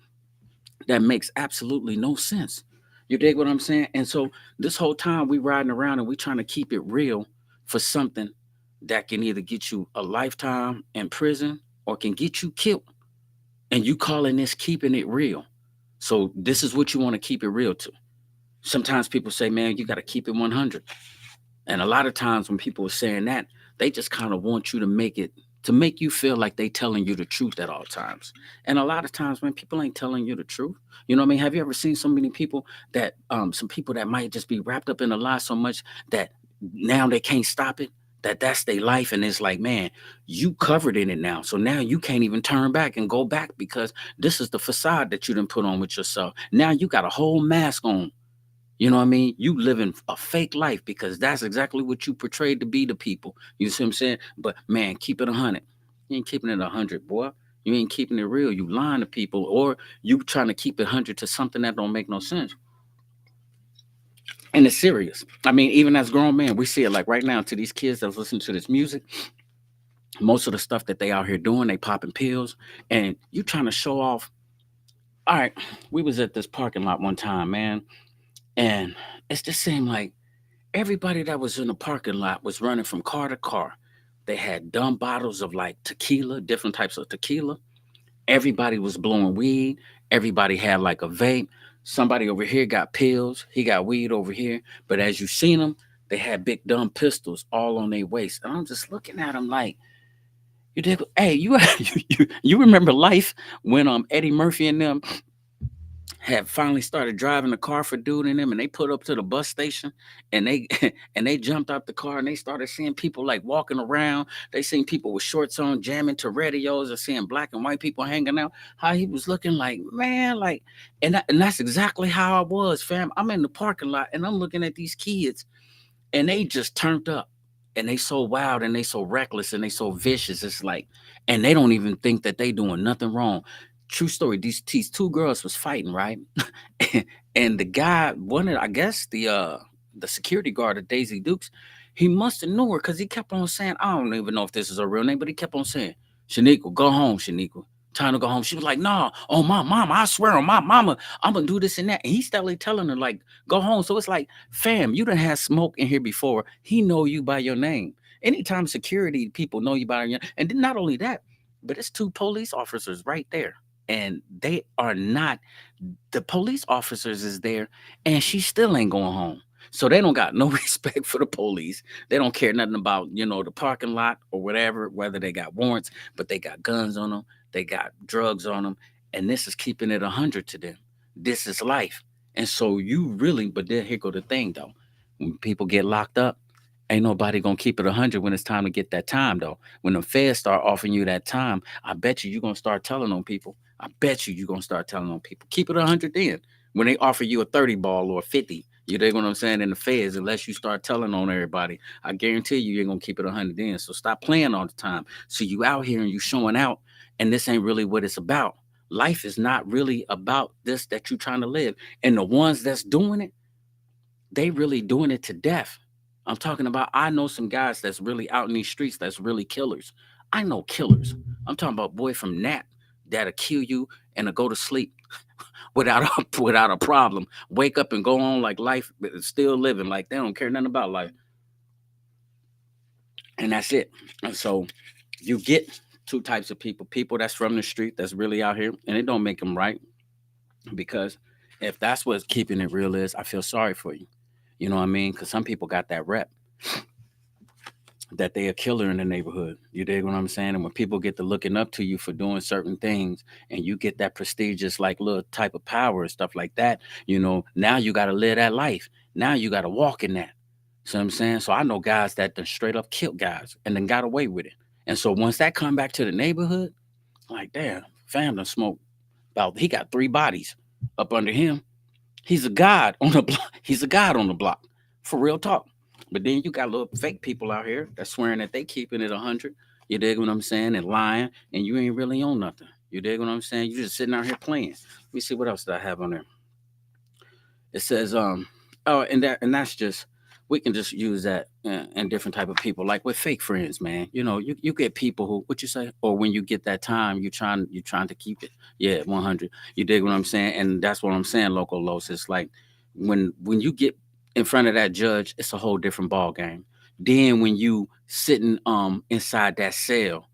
that makes absolutely no sense. You dig what I'm saying? And so this whole time we riding around and we trying to keep it real for something that can either get you a lifetime in prison or can get you killed. And you calling this keeping it real. So this is what you want to keep it real to. Sometimes people say, man, you got to keep it 100. And a lot of times when people are saying that, they just kind of want you to make it to make you feel like they telling you the truth at all times. And a lot of times, when people ain't telling you the truth. You know what I mean? Have you ever seen so many people that some people that might just be wrapped up in a lie so much that now they can't stop it? That's their life, and it's like, man, you covered in it now, so now you can't even turn back and go back because this is the facade that you didn't put on with yourself. Now you got a whole mask on. You know what I mean? You living a fake life because that's exactly what you portrayed to be to people. You see what I'm saying? But man, keep it 100. You ain't keeping it 100, boy. You ain't keeping it real. You lying to people, or you trying to keep it 100 to something that don't make no sense. And it's serious. I mean, even as grown men, we see it like right now to these kids that listen to this music. Most of the stuff that they out here doing, they popping pills, and you trying to show off. All right, we was at this parking lot one time, man, and it's just seemed like everybody that was in the parking lot was running from car to car. They had dumb bottles of like tequila, different types of tequila. Everybody was blowing weed. Everybody had like a vape. Somebody over here got pills. He got weed over here. But as you seen them, they had big dumb pistols all on their waist. And I'm just looking at them like, you did. Hey, you you remember life when Eddie Murphy and them had finally started driving the car for dude and them, and they put up to the bus station and they and they jumped out the car and they started seeing people like walking around. They seen people with shorts on jamming to radios or seeing black and white people hanging out. How he was looking like, man, like, and that's exactly how I was, fam. I'm in the parking lot and I'm looking at these kids and they just turned up and they so wild and they so reckless and they so vicious. It's like, and they don't even think that they doing nothing wrong. True story. These two girls was fighting, right? And the guy, one of, I guess the security guard of Daisy Dukes, he must have knew her because he kept on saying, I don't even know if this is her real name, but he kept on saying, Shaniqua, go home, Shaniqua. Time to go home. She was like, nah, oh my mama, I swear on my mama, I'm gonna do this and that. And he's steadily telling her, like, go home. So it's like, fam, you done had smoke in here before. He know you by your name. Anytime security people know you by your name, and then not only that, but it's two police officers right there. And they are not, the police officers is there and she still ain't going home. So they don't got no respect for the police. They don't care nothing about, the parking lot or whatever, whether they got warrants, but they got guns on them. They got drugs on them. And this is keeping it 100 to them. This is life. And so you really, but then here go the thing though. When people get locked up, ain't nobody gonna keep it 100 when it's time to get that time though. When the feds start offering you that time, I bet you gonna start telling on people. I bet you're gonna start telling on people. Keep it 100 then. When they offer you a 30 ball or a 50, you dig what I'm saying? In the feds, unless you start telling on everybody, I guarantee you ain't gonna keep it 100 then. So stop playing all the time. So you out here and you showing out, and this ain't really what it's about. Life is not really about this that you trying to live. And the ones that's doing it, they really doing it to death. I'm talking about, I know some guys that's really out in these streets that's really killers. I know killers. I'm talking about boy from Nat that'll kill you and to go to sleep without without a problem. Wake up and go on like life is still living, like they don't care nothing about life. And that's it. And so you get two types of people: people that's from the street that's really out here, and it don't make them right, because if that's what keeping it real is, I feel sorry for you. You know what I mean? Because some people got that rep that they a killer in the neighborhood. You dig what I'm saying? And when people get to looking up to you for doing certain things, and you get that prestigious like little type of power and stuff like that, now you got to live that life. Now you got to walk in that. See what I'm saying? So I know guys that done straight up killed guys and then got away with it. And so once that come back to the neighborhood, like damn, fam done smoke about he got 3 bodies up under him. He's a god on the block. He's a god on the block, for real talk. But then you got little fake people out here that swearing that they keeping it 100. You dig what I'm saying? And lying, and you ain't really on nothing. You dig what I'm saying? You just sitting out here playing. Let me see what else did I have on there. It says oh, and that's just, we can just use that in different type of people, like with fake friends, man. You get people who, what you say, or when you get that time, you trying to keep it. Yeah, 100. You dig what I'm saying? And that's what I'm saying, local los. It's like when you get in front of that judge, it's a whole different ball game. Then when you sitting inside that cell,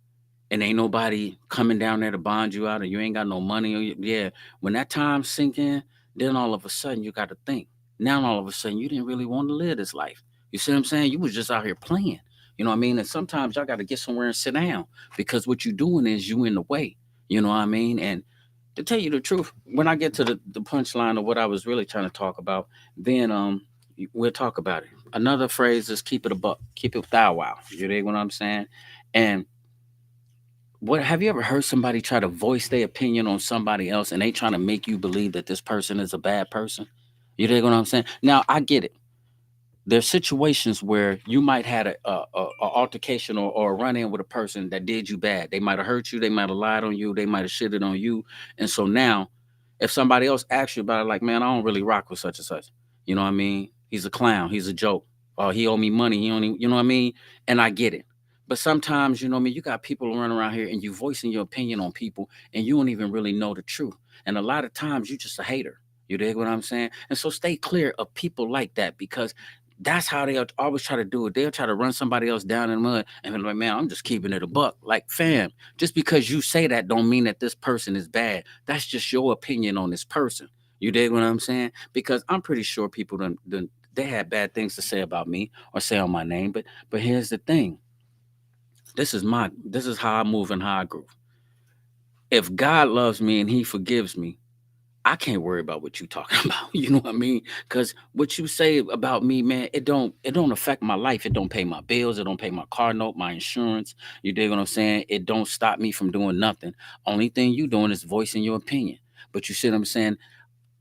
and ain't nobody coming down there to bond you out, and you ain't got no money. Yeah, when that time sink in, then all of a sudden you got to think. Now all of a sudden you didn't really want to live this life. You see what I'm saying? You was just out here playing. You know what I mean? And sometimes y'all got to get somewhere and sit down, because what you doing is you in the way. You know what I mean? And to tell you the truth, when I get to the punchline of what I was really trying to talk about, then we'll talk about it. Another phrase is keep it a buck, keep it thou wow. You dig what I'm saying? And what, have you ever heard somebody try to voice their opinion on somebody else, and they trying to make you believe that this person is a bad person? You dig what I'm saying? Now I get it. There's situations where you might had a altercation, or a run in with a person that did you bad. They might have hurt you. They might have lied on you. They might have shitted on you. And so now, if somebody else asks you about it, like, man, I don't really rock with such and such. You know what I mean? He's a clown. He's a joke. He owe me money. He only, you know what I mean? And I get it. But sometimes, you know what I mean, you got people running around here and you voicing your opinion on people, and you don't even really know the truth. And a lot of times you just a hater. You dig what I'm saying? And so stay clear of people like that, because that's how they always try to do it. They'll try to run somebody else down in the mud and be like, man, I'm just keeping it a buck. Like, fam, just because you say that don't mean that this person is bad. That's just your opinion on this person. You dig what I'm saying? Because I'm pretty sure people they had bad things to say about me or say on my name. But here's the thing. This is how I move and how I groove. If God loves me and he forgives me, I can't worry about what you talking about. You know what I mean? Because what you say about me, man, it don't affect my life. It don't pay my bills. It don't pay my car note, my insurance. You dig what I'm saying? It don't stop me from doing nothing. Only thing you doing is voicing your opinion. But you see what I'm saying?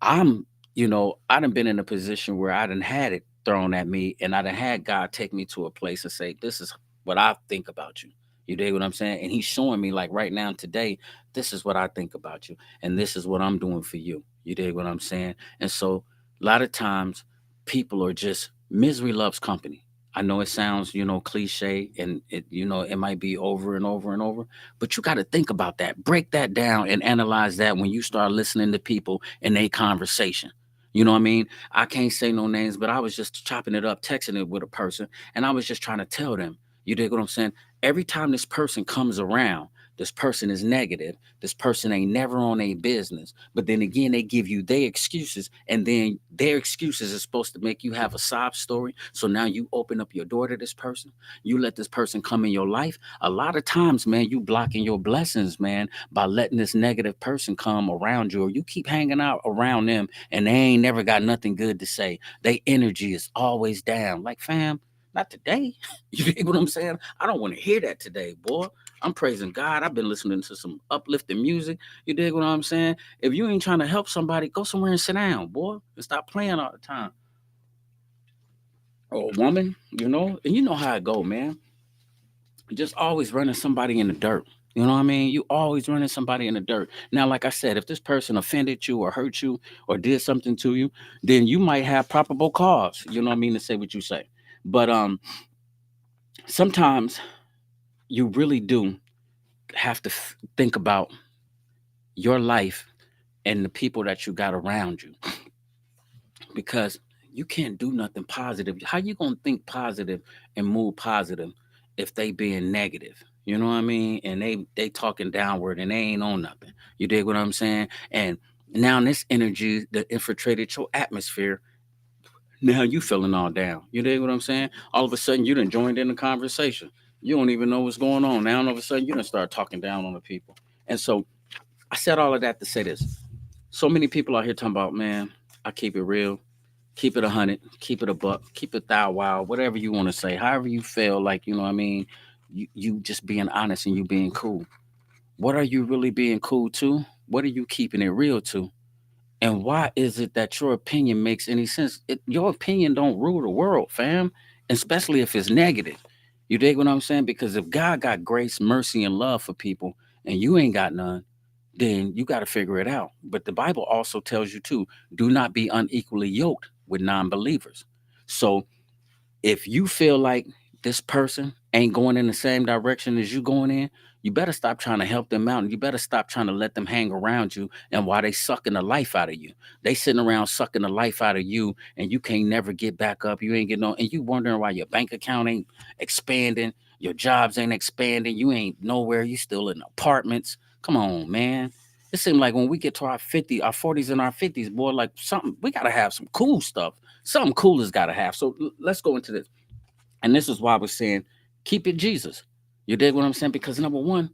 I'm, I done been in a position where I done had it thrown at me, and I done had God take me to a place and say, this is what I think about you. You dig what I'm saying? And he's showing me, like, right now today, this is what I think about you, and this is what I'm doing for you. You dig what I'm saying? And so a lot of times people are just, misery loves company. I know it sounds, cliche, and it might be over and over and over, but you got to think about that, break that down and analyze that when you start listening to people in a conversation. You know what I mean? I can't say no names, but I was just chopping it up, texting it with a person, and I was just trying to tell them, you dig what I'm saying? Every time this person comes around, this person is negative. This person ain't never on a business. But then again, they give you their excuses, and then their excuses is supposed to make you have a sob story. So now you open up your door to this person. You let this person come in your life. A lot of times, man, you blocking your blessings, man, by letting this negative person come around you, or you keep hanging out around them, and they ain't never got nothing good to say. Their energy is always down. Like, fam, not today. You get what I'm saying? I don't want to hear that today, boy. I'm praising God. I've been listening to some uplifting music. You dig what I'm saying? If you ain't trying to help somebody, go somewhere and sit down, boy, and stop playing all the time. Or a woman, and you know how it go, man. Just always running somebody in the dirt. You know what I mean? You always running somebody in the dirt. Now, like I said, if this person offended you or hurt you or did something to you, then you might have probable cause. You know what I mean, to say what you say. But sometimes you really do have to think about your life and the people that you got around you, because you can't do nothing positive. How you gonna think positive and move positive if they being negative? You know what I mean? And they talking downward and they ain't on nothing. You dig what I'm saying? And now this energy that infiltrated your atmosphere, Now you feeling all down. You dig what I'm saying? All of a sudden you done joined in the conversation. You don't even know what's going on. Now all of a sudden you done start talking down on the people. And so I said all of that to say this. So many people out here talking about, man, I keep it real, keep it 100, keep it a buck, keep it thou wow, whatever you want to say, however you feel like, you know what I mean? You just being honest and you being cool. What are you really being cool to? What are you keeping it real to? And why is it that your opinion makes any sense? Your opinion don't rule the world, fam, especially if it's negative. You dig what I'm saying? Because if God got grace, mercy, and love for people, and you ain't got none, then you got to figure it out. But the Bible also tells you too, do not be unequally yoked with non-believers. So if you feel like this person ain't going in the same direction as you going in, you better stop trying to help them out and you better stop trying to let them hang around you and while they sucking the life out of you. They sitting around sucking the life out of you and you can't never get back up. You ain't getting on and you wondering why your bank account ain't expanding, your jobs ain't expanding, you ain't nowhere, you still in apartments. Come on, man. It seems like when we get to our 50, our 40s and our 50s, boy, like something, we gotta have some cool stuff. Something cool has gotta have. So let's go into this. And this is why I was saying, keep it Jesus. You dig what I'm saying? Because number one,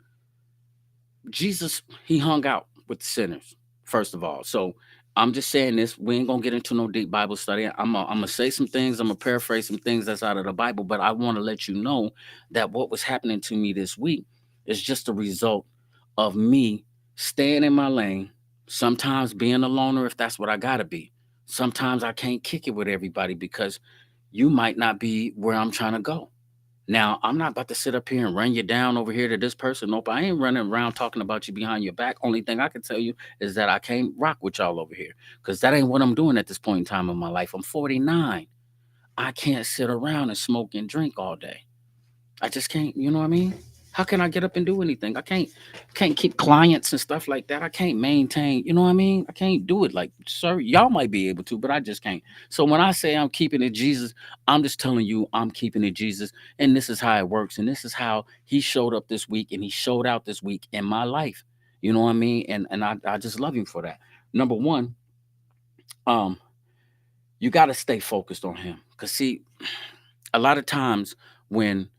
Jesus, he hung out with sinners, first of all. So I'm just saying this. We ain't gonna get into no deep Bible study. I'm gonna say some things, I'm gonna paraphrase some things that's out of the Bible, but I want to let you know that what was happening to me this week is just a result of me staying in my lane, sometimes being a loner if that's what I gotta be. Sometimes I can't kick it with everybody because you might not be where I'm trying to go. Now, I'm not about to sit up here and run you down over here to this person. Nope, I ain't running around talking about you behind your back. Only thing I can tell you is that I can't rock with y'all over here because that ain't what I'm doing at this point in time in my life. I'm 49. I can't sit around and smoke and drink all day. I just can't, you know what I mean? How can I get up and do anything? I can't keep clients and stuff like that. I can't maintain, you know what I mean? I can't do it like, sir, y'all might be able to, but I just can't. So when I say I'm keeping it Jesus, I'm just telling you I'm keeping it Jesus. And this is how it works. And this is how he showed up this week and he showed out this week in my life. You know what I mean? And I just love him for that. Number one, um, you got to stay focused on him. Cause see, a lot of times when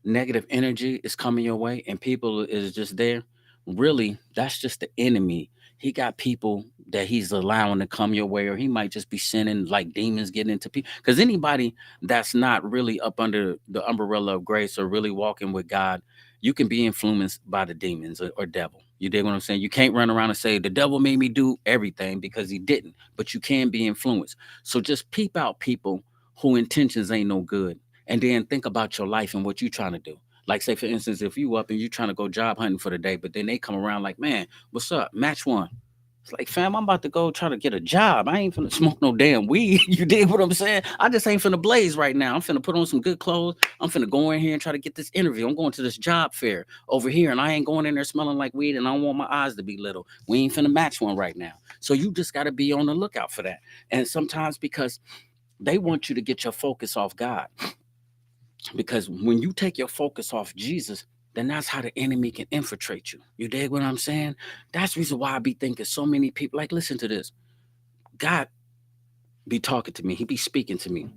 negative energy is coming your way and people is just there, really that's just the enemy. He got people that he's allowing to come your way, or he might just be sending like demons getting into people, because anybody that's not really up under the umbrella of grace or really walking with God, you can be influenced by the demons or devil. You dig what I'm saying? You can't run around and say the devil made me do everything, because he didn't, but you can be influenced. So just peep out people who intentions ain't no good, and then think about your life and what you trying to do. Like, say, for instance, if you up and you trying to go job hunting for the day, but then they come around like, man, what's up? Match one. It's like, fam, I'm about to go try to get a job. I ain't finna smoke no damn weed. You dig what I'm saying? I just ain't finna blaze right now. I'm finna put on some good clothes. I'm finna go in here and try to get this interview. I'm going to this job fair over here, and I ain't going in there smelling like weed, and I don't want my eyes to be little. We ain't finna match one right now. So you just got to be on the lookout for that. And sometimes because they want you to get your focus off God, because when you take your focus off Jesus, then that's how the enemy can infiltrate you. You dig what I'm saying? That's the reason why I be thinking so many people, like, listen to this. God be talking to me. He be speaking to me.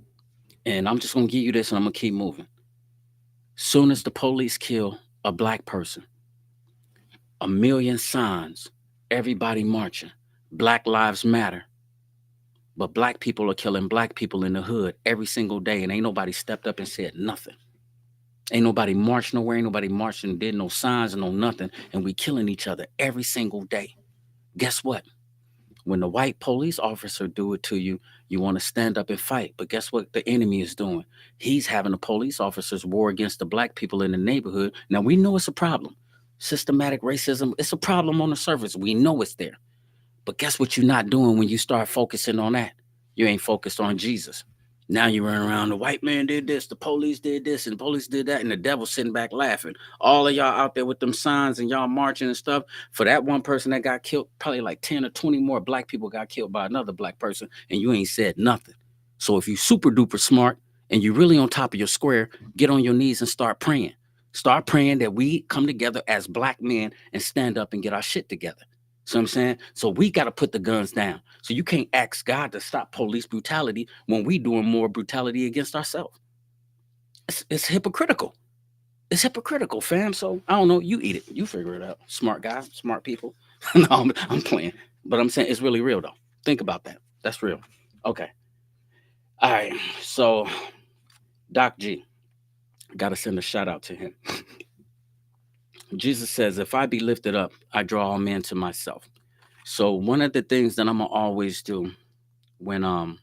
And I'm just going to give you this and I'm going to keep moving. Soon as the police kill a black person, a million signs, everybody marching, Black Lives Matter. But black people are killing black people in the hood every single day, and ain't nobody stepped up and said nothing. Ain't nobody marched nowhere. Ain't nobody marched and did no signs and no nothing. And we killing each other every single day. Guess what? When the white police officer do it to you, you want to stand up and fight. But guess what the enemy is doing? He's having the police officers war against the black people in the neighborhood. Now we know it's a problem. Systematic racism, it's a problem on the surface. We know it's there. But guess what you're not doing when you start focusing on that? You ain't focused on Jesus. Now you run around, the white man did this, the police did this, and the police did that, and the devil sitting back laughing. All of y'all out there with them signs and y'all marching and stuff. For that one person that got killed, probably like 10 or 20 more black people got killed by another black person, and you ain't said nothing. So if you super duper smart and you really on top of your square, get on your knees and start praying. Start praying that we come together as black men and stand up and get our shit together. So I'm saying, so we got to put the guns down. So you can't ask God to stop police brutality when we doing more brutality against ourselves. It's hypocritical. It's hypocritical, fam. So I don't know. You eat it. You figure it out. Smart guy, smart people. No, I'm playing, but I'm saying it's really real though. Think about that. That's real. Okay. All right. So Doc G, got to send a shout out to him. Jesus says, "If I be lifted up, I draw all men to myself." So one of the things that I'm gonna always do when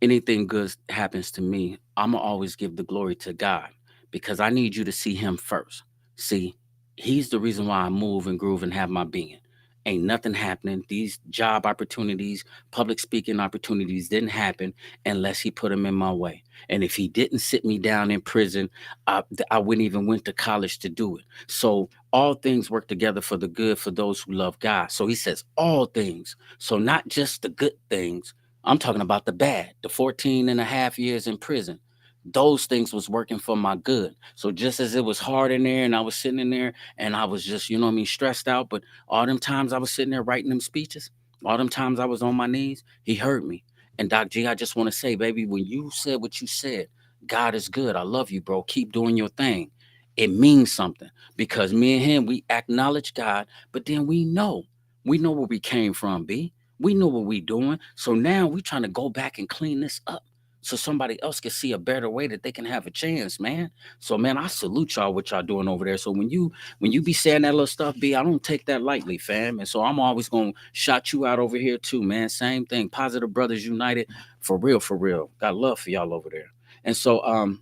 anything good happens to me, I'm gonna always give the glory to God because I need you to see Him first. See, He's the reason why I move and groove and have my being. Ain't nothing happening. These job opportunities, public speaking opportunities didn't happen unless He put them in my way. And if He didn't sit me down in prison, I wouldn't even went to college to do it. So all things work together for the good for those who love God. So He says all things. So not just the good things, I'm talking about the bad, the 14 and a half years in prison. Those things was working for my good. So just as it was hard in there and I was sitting in there and I was just, you know what I mean, stressed out, but all them times I was sitting there writing them speeches, all them times I was on my knees, he heard me. And Doc G, I just want to say, baby, when you said what you said, God is good. I love you, bro. Keep doing your thing. It means something because me and him, we acknowledge God, but then we know where we came from, B. We know what we doing. So now we trying to go back and clean this up so somebody else can see a better way that they can have a chance, man. So man, I salute y'all what y'all doing over there. So when you be saying that little stuff, B, I don't take that lightly, fam. And so I'm always gonna shout you out over here too, man. Same thing. Positive Brothers United, for real, for real. Got love for y'all over there. And so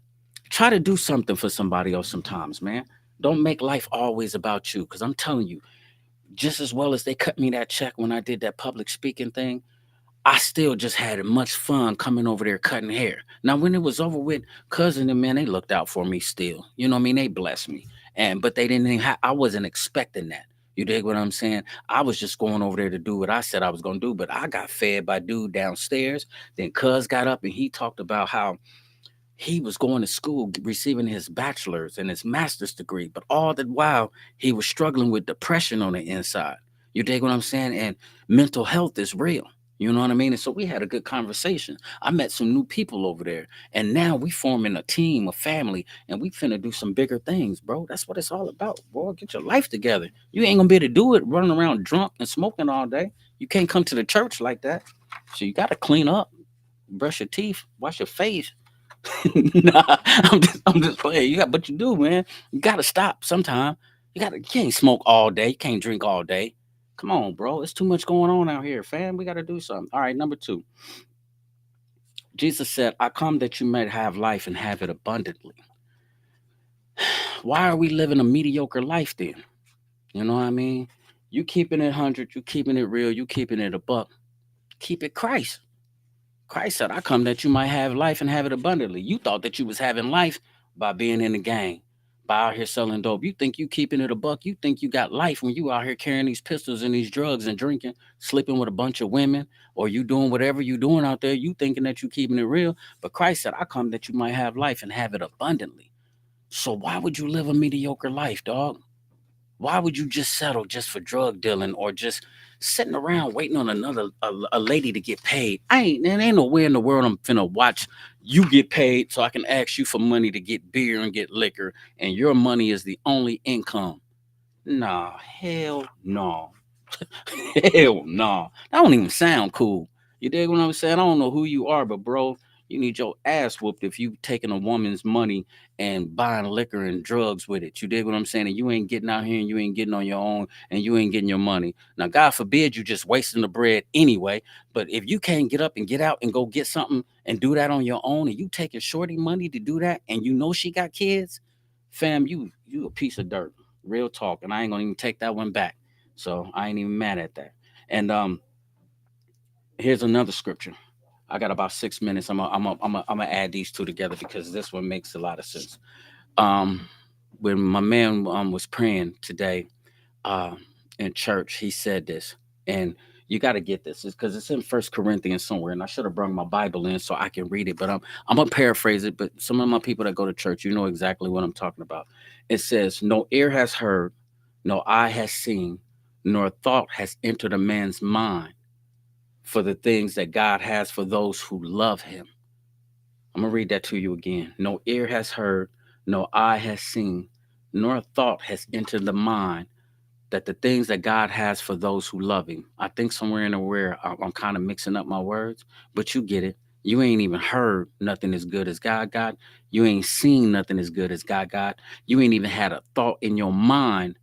try to do something for somebody else sometimes, man. Don't make life always about you. Cause I'm telling you, just as well as they cut me that check when I did that public speaking thing, I still just had much fun coming over there cutting hair. Now, when it was over with, cousin and man, they looked out for me still. You know what I mean? They blessed me, but they didn't. I wasn't expecting that. You dig what I'm saying? I was just going over there to do what I said I was gonna do, but I got fed by dude downstairs. Then Cuz got up and he talked about how he was going to school, receiving his bachelor's and his master's degree, but all the while he was struggling with depression on the inside. You dig what I'm saying? And mental health is real. You know what I mean? And so we had a good conversation. I met some new people over there, and now we forming a team, a family, and we finna do some bigger things, bro. That's what it's all about, bro. Get your life together. You ain't gonna be able to do it running around drunk and smoking all day. You can't come to the church like that. So you gotta clean up, brush your teeth, wash your face. Nah, I'm just playing. But you do, man. You gotta stop sometime. You can't smoke all day. You can't drink all day. Come on, bro. It's too much going on out here, fam. We gotta do something. All right, number two. Jesus said, I come that you might have life and have it abundantly. Why are we living a mediocre life then? You know what I mean? You keeping it 100, you keeping it real, you keeping it a buck. Keep it Christ. Christ said, I come that you might have life and have it abundantly. You thought that you was having life by being in the gang, by out here selling dope. You think you keeping it a buck. You think you got life when you out here carrying these pistols and these drugs and drinking, sleeping with a bunch of women, or you doing whatever you doing out there. You thinking that you keeping it real. But Christ said, I come that you might have life and have it abundantly. So why would you live a mediocre life, dog? Why would you just settle just for drug dealing or just sitting around waiting on a lady to get paid? There ain't nowhere in the world I'm finna watch you get paid so I can ask you for money to get beer and get liquor, and your money is the only income. Nah, hell no. Hell no. That don't even sound cool. You dig what I'm saying? I don't know who you are, but bro, you need your ass whooped if you taking a woman's money and buying liquor and drugs with it. You dig what I'm saying? And you ain't getting out here and you ain't getting on your own and you ain't getting your money. Now, God forbid you just wasting the bread anyway. But if you can't get up and get out and go get something and do that on your own, and you taking shorty money to do that, and you know she got kids, fam, you a piece of dirt. Real talk. And I ain't gonna even take that one back. So I ain't even mad at that. And here's another scripture. I got about 6 minutes. I'm gonna add these two together because this one makes a lot of sense. Um, when my man was praying today uh, in church, he said this, and you got to get this because it's in First Corinthians somewhere, and I should have brought my Bible in so I can read it, but I'm gonna paraphrase it. But some of my people that go to church, you know exactly what I'm talking about. It says, "No ear has heard, no eye has seen, nor thought has entered a man's mind for the things that God has for those who love him. I'm going to read that to you again. No ear has heard, no eye has seen, nor thought has entered the mind that the things that God has for those who love him. I think somewhere in the where I'm kind of mixing up my words, but you get it. You ain't even heard nothing as good as God got. You ain't seen nothing as good as God got. You ain't even had a thought in your mind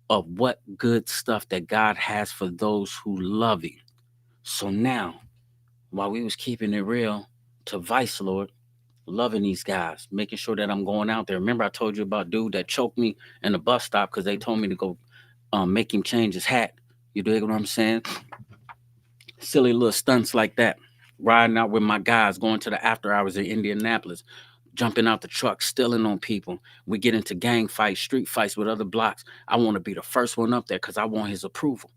of what good stuff that God has for those who love him. So now, while we was keeping it real to Vice Lord, loving these guys, making sure that I'm going out there. Remember I told you about dude that choked me in the bus stop because they told me to go make him change his hat. You dig what I'm saying? Silly little stunts like that. Riding out with my guys, going to the after hours in Indianapolis, jumping out the truck, stealing on people. We get into gang fights, street fights with other blocks. I want to be the first one up there because I want his approval.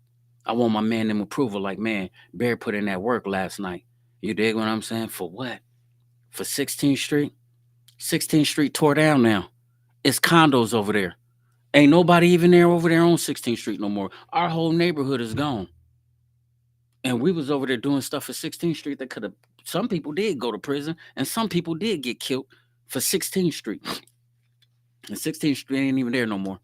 I want my man them approval. Like, man, B.A.R.E put in that work last night. You dig what I'm saying? For what? For 16th Street? 16th Street tore down now. It's condos over there. Ain't nobody even there over there on 16th Street no more. Our whole neighborhood is gone. And we was over there doing stuff for 16th Street that could have, some people did go to prison and some people did get killed for 16th Street. And 16th Street ain't even there no more.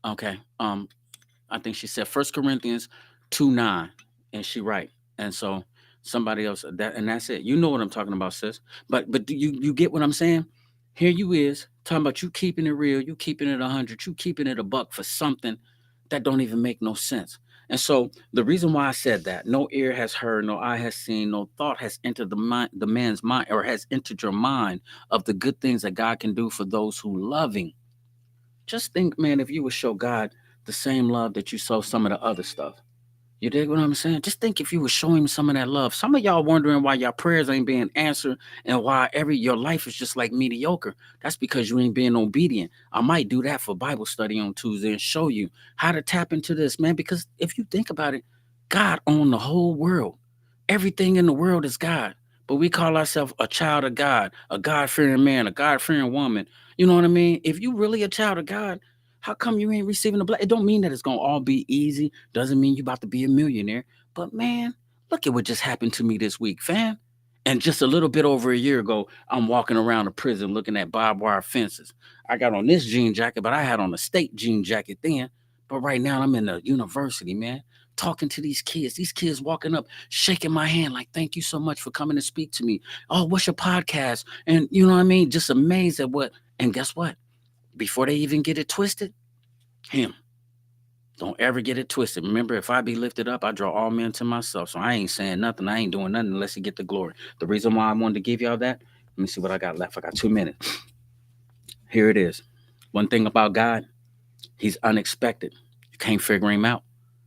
Okay. I think she said First Corinthians 2:9, and she right. And so somebody else that and that's it. You know what I'm talking about, sis. But do you get what I'm saying? Here you is talking about you keeping it real, you keeping it 100, you keeping it a buck for something that don't even make no sense. And so the reason why I said that, no ear has heard, no eye has seen, no thought has entered the man's mind or has entered your mind of the good things that God can do for those who love him. Just think, man, if you would show God the same love that you show some of the other stuff. You dig what I'm saying? Just think if you would show him some of that love. Some of y'all wondering why your prayers ain't being answered and why your life is just like mediocre. That's because you ain't being obedient. I might do that for Bible study on Tuesday and show you how to tap into this, man. Because if you think about it, God owned the whole world. Everything in the world is God. But we call ourselves a child of God, a God-fearing man, a God-fearing woman. You know what I mean? If you really a child of God, how come you ain't receiving the blessing? It don't mean that it's gonna all be easy. Doesn't mean you about to be a millionaire. But man, look at what just happened to me this week, fam. And just a little bit over a year ago, I'm walking around a prison looking at barbed wire fences. I got on this jean jacket, but I had on a state jean jacket then. But right now I'm in a university, man, talking to these kids. These kids walking up, shaking my hand, like, thank you so much for coming to speak to me. Oh, what's your podcast? And you know what I mean? Just amazed at what. And guess what? Before they even get it twisted, him. Don't ever get it twisted. Remember, if I be lifted up, I draw all men to myself. So I ain't saying nothing. I ain't doing nothing unless he get the glory. The reason why I wanted to give y'all that, let me see what I got left. I got 2 minutes. Here it is. One thing about God, he's unexpected. You can't figure him out.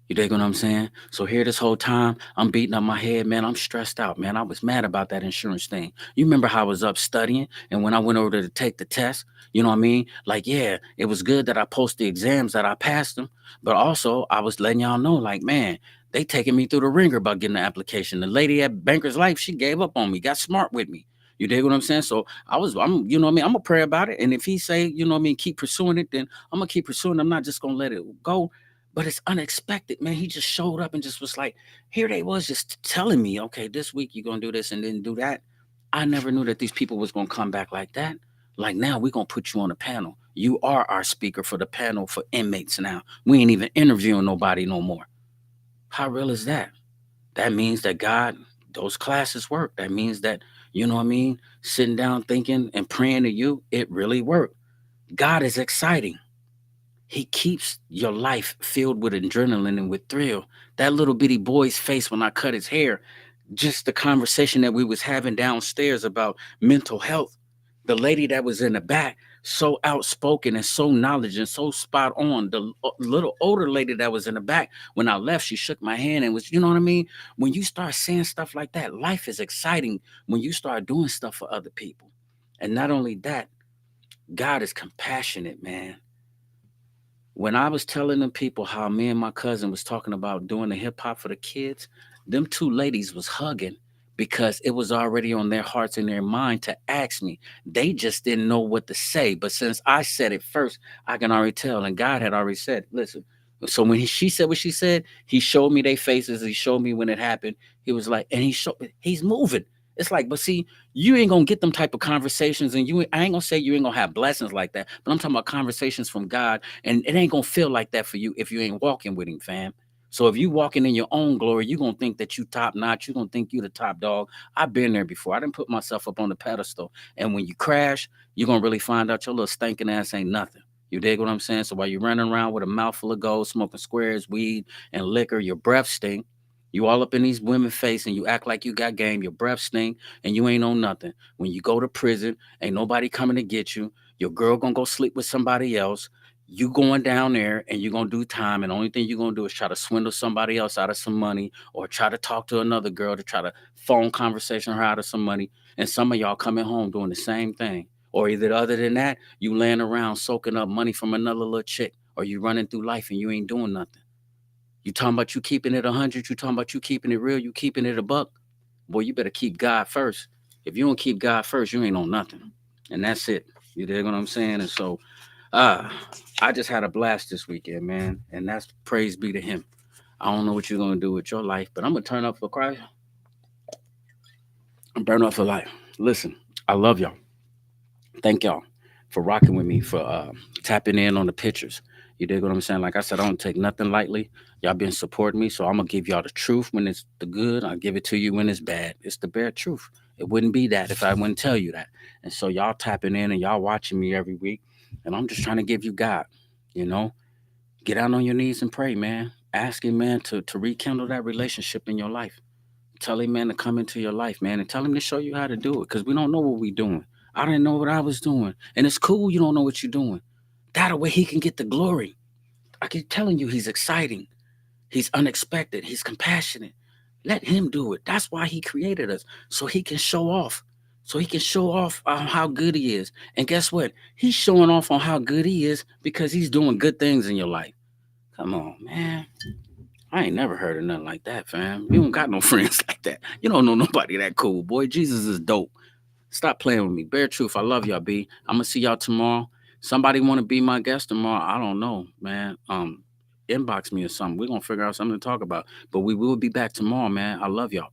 You dig what I'm saying? So here this whole time, I'm beating up my head, man. I'm stressed out, man. I was mad about that insurance thing. You remember how I was up studying, and when I went over there to take the test, you know what I mean? Like, yeah, it was good that I posted the exams that I passed them, but also I was letting y'all know, like, man, they taking me through the ringer about getting the application. The lady at Banker's Life, she gave up on me, got smart with me. You dig what I'm saying? So you know what I mean? I'm gonna pray about it. And if he say, you know what I mean, keep pursuing it, then I'm gonna keep pursuing it. I'm not just gonna let it go, but it's unexpected, man. He just showed up and just was like, here they was just telling me, okay, this week you're gonna do this and then do that. I never knew that these people was gonna come back like that. Like now we're gonna put you on a panel. You are our speaker for the panel for inmates now. We ain't even interviewing nobody no more. How real is that? That means that God, those classes work. That means that, you know what I mean? Sitting down thinking and praying to you, it really worked. God is exciting. He keeps your life filled with adrenaline and with thrill. That little bitty boy's face when I cut his hair, just the conversation that we was having downstairs about mental health. The lady that was in the back, so outspoken and so knowledgeable and so spot on. The little older lady that was in the back, when I left, she shook my hand and was, you know what I mean? When you start saying stuff like that, life is exciting when you start doing stuff for other people. And not only that, God is compassionate, man. When I was telling them people how me and my cousin was talking about doing the hip hop for the kids, them two ladies was hugging because it was already on their hearts and their mind to ask me. They just didn't know what to say. But since I said it first, I can already tell. And God had already said, listen, So when she said what she said, he showed me their faces. He showed me when it happened. He was like, and he's moving. It's like, but see, you ain't gonna get them type of conversations, and I ain't gonna say you ain't gonna have blessings like that, but I'm talking about conversations from God, and it ain't gonna feel like that for you if you ain't walking with Him, fam. So if you walking in your own glory, you gonna think that you top notch. You gonna think you the top dog. I've been there before. I didn't put myself up on the pedestal, and when you crash, you're gonna really find out your little stinking ass ain't nothing. You dig what I'm saying? So while you're running around with a mouthful of gold, smoking squares, weed, and liquor, your breath stink. You all up in these women's face and you act like you got game. Your breath stink and you ain't on nothing. When you go to prison, ain't nobody coming to get you. Your girl gonna go sleep with somebody else. You going down there and you gonna do time, and the only thing you gonna do is try to swindle somebody else out of some money, or try to talk to another girl to try to phone conversation her out of some money. And some of y'all coming home doing the same thing. Or either other than that, you laying around soaking up money from another little chick, or you running through life and you ain't doing nothing. You talking about you keeping it 100, you talking about you keeping it real, you keeping it a buck. Boy, you better keep God first. If you don't keep God first, you ain't on nothing. And that's it. You dig what I'm saying? And so uh I just had a blast this weekend, man. And that's praise be to him. I don't know what you're gonna do with your life, but I'm gonna turn up for Christ and burn up for life. Listen, I love y'all. Thank y'all for rocking with me, for tapping in on the pictures. You dig what I'm saying? Like I said, I don't take nothing lightly. Y'all been supporting me, so I'm gonna give y'all the truth when it's the good. I'll give it to you when it's bad. It's the bare truth. It wouldn't be that if I wouldn't tell you that. And so y'all tapping in and y'all watching me every week, and I'm just trying to give you God. You know, get out on your knees and pray, man. Ask Him, man, to rekindle that relationship in your life. Tell Him, man, to come into your life, man, and tell Him to show you how to do it, because we don't know what we're doing. I didn't know what I was doing. And it's cool you don't know what you're doing. That way He can get the glory. I keep telling you, He's exciting. He's unexpected. He's compassionate. Let Him do it. That's why He created us, so He can show off. So He can show off how good He is. And guess what? He's showing off on how good He is because He's doing good things in your life. Come on, man. I ain't never heard of nothing like that, fam. You don't got no friends like that. You don't know nobody that cool, boy. Jesus is dope. Stop playing with me. Bare truth. I love y'all, B. I'm gonna see y'all tomorrow. Somebody want to be my guest tomorrow? I don't know, man. Inbox me or something. We're gonna figure out something to talk about. But we will be back tomorrow, man. I love y'all.